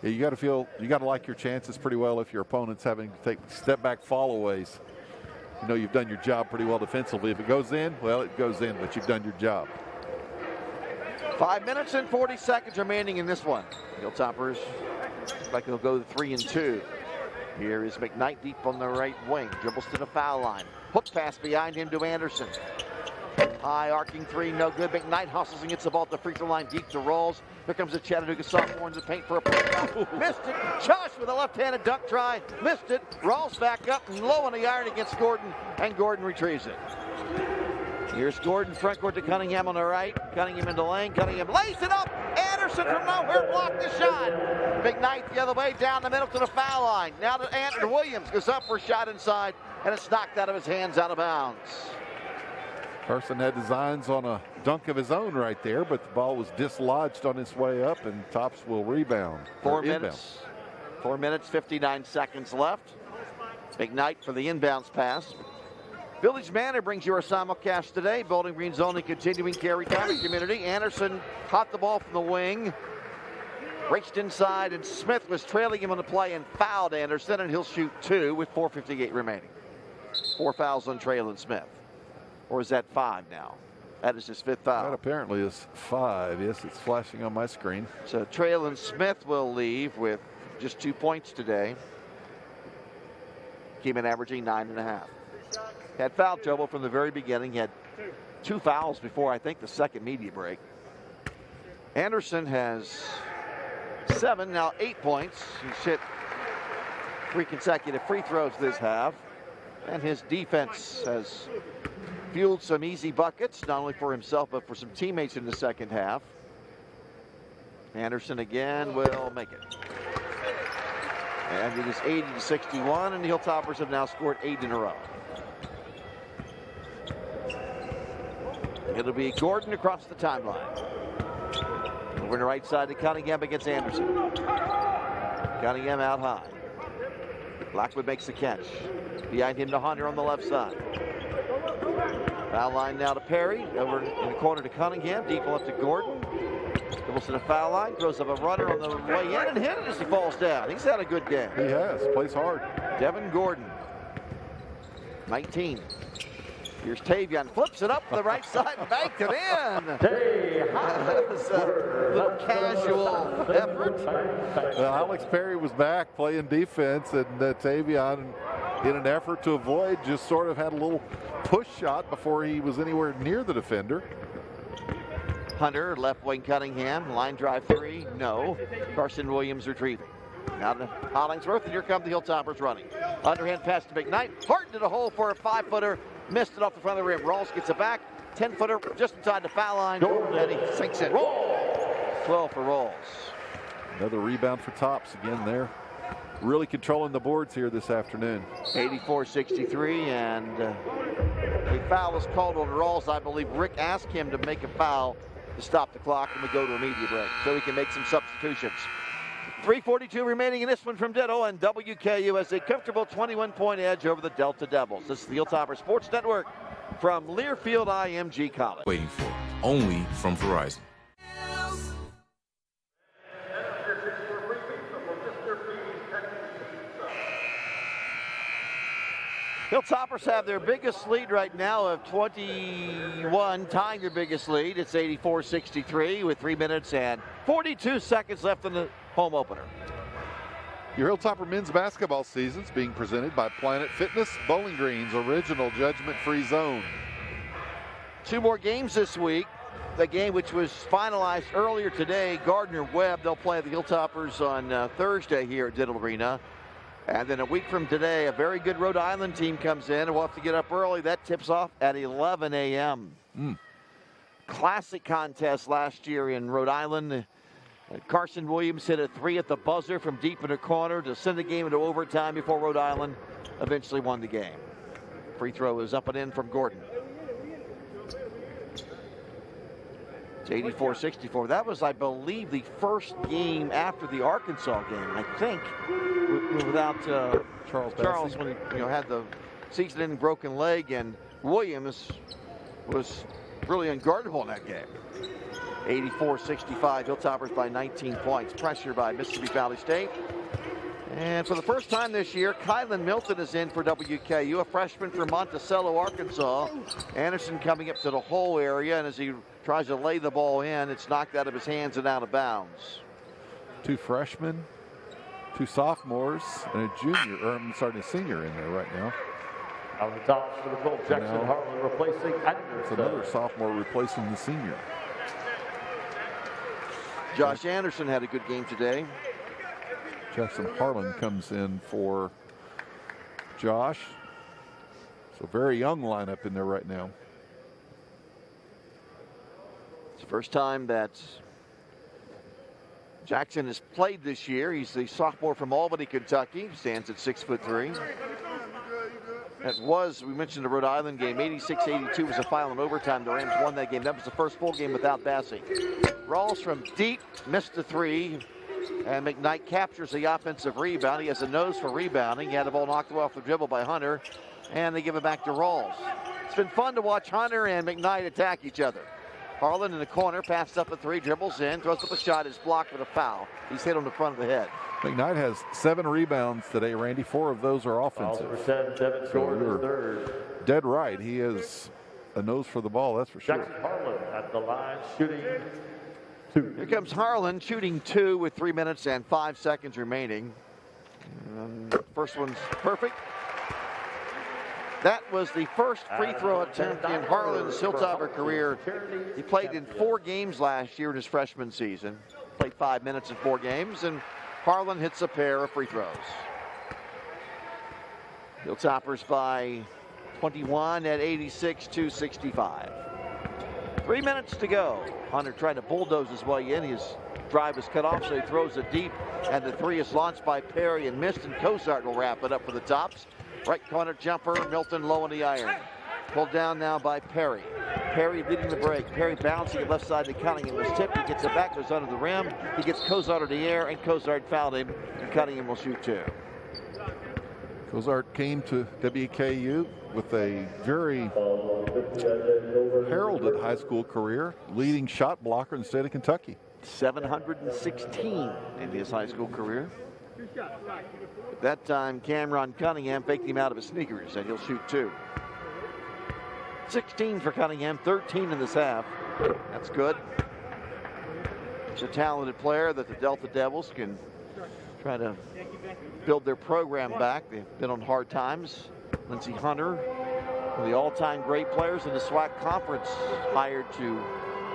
Yeah, you got to like your chances pretty well if your opponent's having to take step back fallaways. You know you've done your job pretty well defensively. If it goes in, well, it goes in, but you've done your job. 5 minutes and 40 seconds remaining in this one. Hilltoppers like they'll go 3 and 2. Here is McKnight deep on the right wing. Dribbles to the foul line. Hook pass behind him to Anderson. High arcing three, no good. McKnight hustles and gets the ball at the free throw line deep to Rawls. Here comes the Chattanooga sophomore in the paint for a putback. Missed it. Josh with a left-handed dunk try. Missed it. Rawls back up and low on the iron against Gordon, and Gordon retrieves it. Here's Gordon, front court to Cunningham on the right. Cunningham into lane. Cunningham lays it up. Anderson from nowhere blocked the shot. McKnight the other way down the middle to the foul line. Now to Andrew Williams. Goes up for a shot inside, and it's knocked out of his hands, out of bounds. Carson had designs on a dunk of his own right there, but the ball was dislodged on its way up, and Tops will rebound. 4 minutes. 4 minutes, 59 seconds left. McKnight for the inbounds pass. Village Manor brings you our simulcast today. Bowling Green's only continuing carry time in community. Anderson caught the ball from the wing, raced inside, and Smith was trailing him on the play and fouled Anderson, and he'll shoot 2 with 4:58 remaining. 4 fouls on Traylon Smith. Or is that 5 now? That is his 5th foul. That apparently is 5. Yes, it's flashing on my screen. So Traylon Smith will leave with just 2 points today. Came in averaging 9.5. Had foul trouble from the very beginning. He had 2 fouls before, I think, the second media break. Anderson has 7, now 8 points. He's hit 3 consecutive free throws this half. And his defense has fueled some easy buckets, not only for himself, but for some teammates in the second half. Anderson again will make it. And it is 80-61, and the Hilltoppers have now scored 8 in a row. It'll be Gordon across the timeline. Over to the right side to Cunningham against Anderson. Cunningham out high. Blackwood makes the catch. Behind him to Hunter on the left side. Foul line now to Perry. Over in the corner to Cunningham. Deep left to Gordon. Dribbles to the foul line. Throws up a runner on the way in and hit it as he falls down. He's had a good game. He has. Plays hard. Devin Gordon. 19. Here's Tavion. Flips it up to the right side and banked it in. That was a little casual effort. Well, Alex Perry was back playing defense, and Tavion, in an effort to avoid, just sort of had a little push shot before he was anywhere near the defender. Hunter, left wing Cunningham, line drive three, no. Carson Williams retrieving. Now to Hollingsworth, and here come the Hilltoppers running. Underhand pass to McKnight, hard into the hole for a 5-footer, missed it off the front of the rim. Rawls gets it back, 10-footer just inside the foul line, and he sinks it. 12 for Rawls. Another rebound for Tops again there. Really controlling the boards here this afternoon. 84-63, and a foul was called on Rawls. I believe Rick asked him to make a foul to stop the clock, and we go to a media break so he can make some substitutions. 3:42 remaining in this one from Ditto, and WKU has a comfortable 21-point edge over the Delta Devils. This is the Hilltopper Sports Network from Learfield IMG College. Waiting for, only from Verizon. Hilltoppers have their biggest lead right now of 21, tying their biggest lead. It's 84-63 with 3 minutes and 42 seconds left in the home opener. Your Hilltopper men's basketball season's being presented by Planet Fitness, Bowling Green's original judgment-free zone. 2 more games this week. The game which was finalized earlier today, Gardner-Webb, they'll play the Hilltoppers on Thursday here at Diddle Arena. And then a week from today, a very good Rhode Island team comes in, and we'll have to get up early. That tips off at 11 a.m. Classic contest last year in Rhode Island. Carson Williams hit a 3 at the buzzer from deep in the corner to send the game into overtime before Rhode Island eventually won the game. Free throw is up and in from Gordon. It's 84-64. That was, I believe, the first game after the Arkansas game, I think, without Charles when he had the season-ending broken leg, and Williams was really unguardable in that game. 84-65, Hilltoppers by 19 points. Pressure by Mississippi Valley State. And for the first time this year, Kylan Milton is in for WKU, a freshman from Monticello, Arkansas. Anderson coming up to the hole area, and as he tries to lay the ball in, it's knocked out of his hands and out of bounds. 2 freshmen, 2 sophomores, and a senior in there right now. On the top for the goal, Jackson Harlan replacing Anderson. It's another sophomore replacing the senior. Josh Anderson had a good game today. Jackson Harlan comes in for Josh. So very young lineup in there right now. It's the first time that Jackson has played this year. He's the sophomore from Albany, Kentucky. Stands at 6'3". That was, we mentioned the Rhode Island game, 86-82 was the final in overtime. The Rams won that game. That was the first full game without Bassey. Rawls from deep, missed the 3. And McKnight captures the offensive rebound. He has a nose for rebounding. He had the ball knocked off the dribble by Hunter. And they give it back to Rawls. It's been fun to watch Hunter and McKnight attack each other. Harlan in the corner, passed up a 3, dribbles in, throws up a shot, is blocked with a foul. He's hit on the front of the head. McKnight has 7 rebounds today, Randy. 4 of those are offensive. Devin Gordon third. Dead right. He is a nose for the ball, that's for sure. Jackson Harlan at the line shooting 2. Here comes Harlan shooting 2 with 3 minutes and 5 seconds remaining. First one's perfect. That was the first free throw attempt in Harlan's Hilltopper career. He played in 4 games last year in his freshman season. Played 5 minutes in 4 games, and Harlan hits a pair of free throws. Hilltoppers by 21 at 86-65. 3 minutes to go. Hunter tried to bulldoze his way in. His drive was cut off, so he throws it deep, and the 3 is launched by Perry and missed, and Cozart will wrap it up for the Tops. Right corner jumper, Milton low on the iron. Pulled down now by Perry. Perry leading the break. Perry bouncing it left side to Cunningham. Was tipped. He gets it back, goes under the rim. He gets Cozart in the air, and Cozart fouled him. And Cunningham will shoot 2. Cozart came to WKU with a very heralded high school career, leading shot blocker in the state of Kentucky. 716 in his high school career. At that time, Cameron Cunningham faked him out of his sneakers, and he'll shoot 2. 16 for Cunningham, 13 in this half. That's good. He's a talented player that the Delta Devils can try to build their program back. They've been on hard times. Lindsey Hunter, one of the all-time great players in the SWAC conference, hired to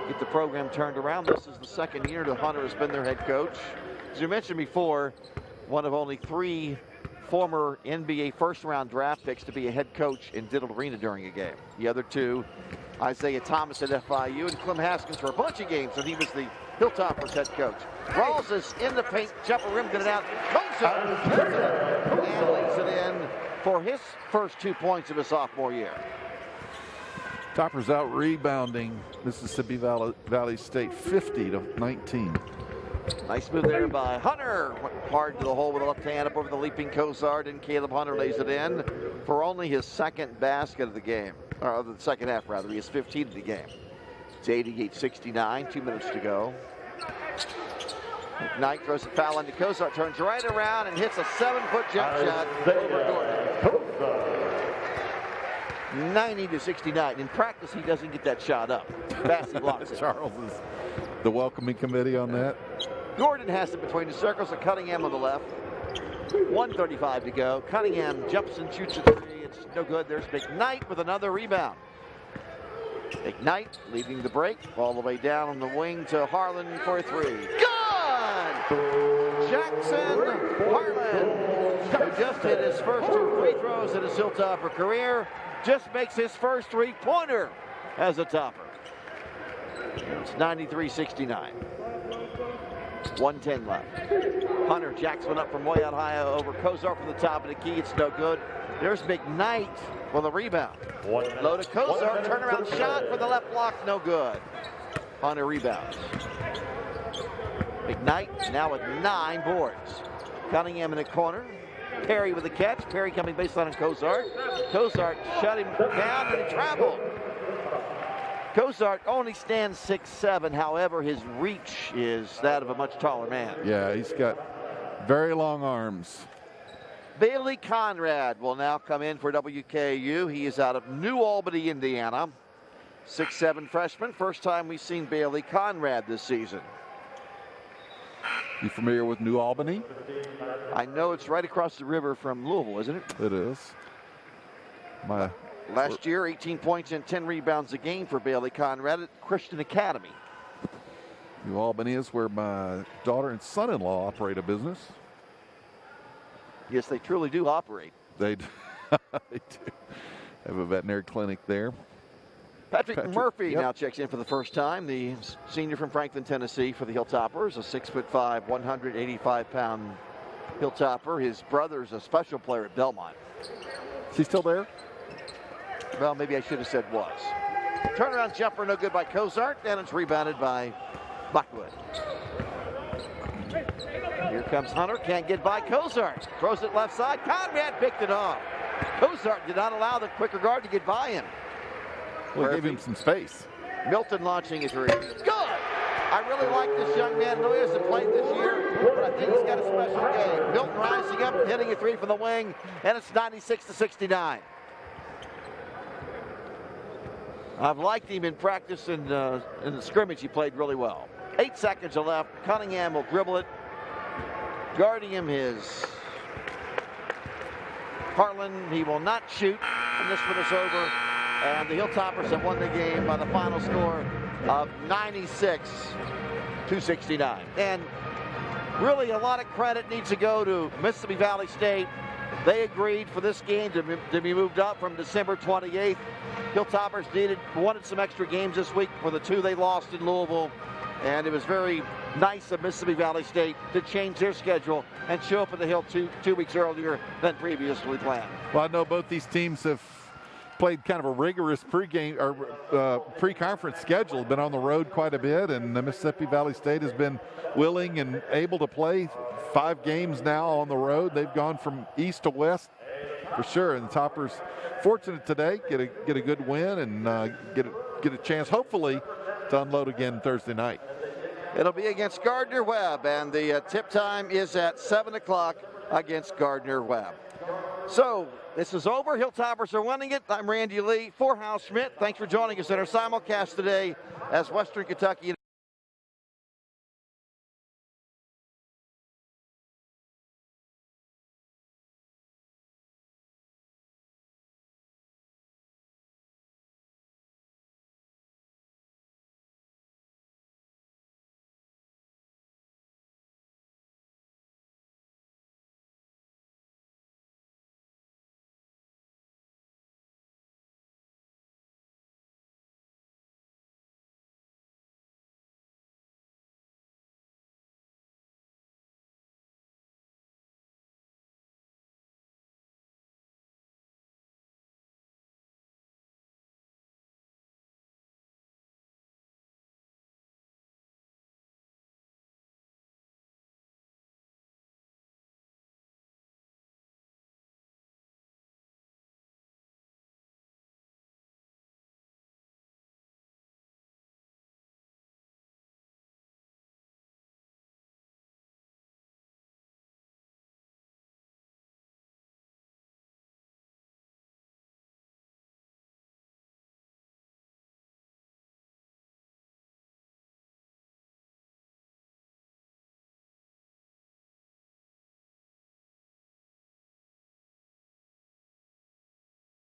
get the program turned around. This is the second year that Hunter has been their head coach. As you mentioned before, one of only 3 former NBA first-round draft picks to be a head coach in Diddle Arena during a game. The other 2, Isaiah Thomas at FIU and Clem Haskins for a bunch of games when he was the Hilltoppers head coach. Rawls is in the paint, jumper rim, get it out, and leaves it in for his first 2 points of his sophomore year. Toppers out rebounding Mississippi Valley State 50-19. Nice move there by Hunter. Went hard to the hole with the left hand up over the leaping Cozart, and Caleb Hunter lays it in for only his second basket of the game, or of the second half rather. He has 15 of the game. It's 88-69, 2 minutes to go. Knight throws a foul into Cozart, turns right around and hits a 7-foot jump shot over Gordon. 90-69. In practice, he doesn't get that shot up. Bassey blocks it. Charles is the welcoming committee on that. Gordon has it between the circles of Cunningham on the left. 1:35 to go. Cunningham jumps and shoots a 3. It's no good. There's McKnight with another rebound. McKnight leading the break all the way down on the wing to Harlan for a 3. Good! Jackson Harlan, who just hit his first 2 free throws in his Hilltopper career, just makes his first 3-pointer as a Topper. It's 93-69. 1:10 left. Hunter jacks one up from way out high over Cozart from the top of the key. It's no good. There's McKnight for the rebound. Low to Cozart, turnaround shot for the left block, no good. Hunter rebounds. McKnight now with 9 boards. Cunningham in the corner. Perry with the catch. Perry coming baseline on Cozart. Cozart shut him down and he traveled. Cozart only stands 6'7", however, his reach is that of a much taller man. Yeah, he's got very long arms. Bailey Conrad will now come in for WKU. He is out of New Albany, Indiana. 6'7" freshman. First time we've seen Bailey Conrad this season. You familiar with New Albany? I know it's right across the river from Louisville, isn't it? It is. Last year, 18 points and 10 rebounds a game for Bailey Conrad at Christian Academy. New Albany is where my daughter and son-in-law operate a business. Yes, they truly do operate. They do. They do. Have a veterinary clinic there. Patrick Murphy now checks in for the first time. The senior from Franklin, Tennessee for the Hilltoppers. A 6'5", 185-pound Hilltopper. His brother's a special player at Belmont. Is he still there? Well, maybe I should have said was. Turnaround jumper, no good by Cozart, and it's rebounded by Blackwood. Here comes Hunter, can't get by Cozart. Throws it left side, Conrad picked it off. Cozart did not allow the quicker guard to get by him. Well, gave him some space. Milton launching a 3. Good! I really like this young man. I know he hasn't played this year, but I think he's got a special game. Milton rising up and hitting a 3 from the wing, and it's 96-69. I've liked him in practice and in the scrimmage. He played really well. 8 seconds left. Cunningham will dribble it. Guarding him is Harlan. He will not shoot, and this one is over. And the Hilltoppers have won the game by the final score of 96-69. And really a lot of credit needs to go to Mississippi Valley State. They agreed for this game to be moved up from December 28th. Hilltoppers wanted some extra games this week for the 2 they lost in Louisville. And it was very nice of Mississippi Valley State to change their schedule and show up at the Hill two weeks earlier than previously planned. Well, I know both these teams have played kind of a rigorous pre-game or pre-conference schedule, been on the road quite a bit, and Mississippi Valley State has been willing and able to play 5 games now on the road. They've gone from east to west for sure, and the Toppers fortunate today get a good win and get a chance hopefully to unload again Thursday night. It'll be against Gardner Webb, and the tip time is at 7 o'clock against Gardner Webb. So this is over. Hilltoppers are winning it. I'm Randy Lee for Hal Schmidt. Thanks for joining us in our simulcast today as Western Kentucky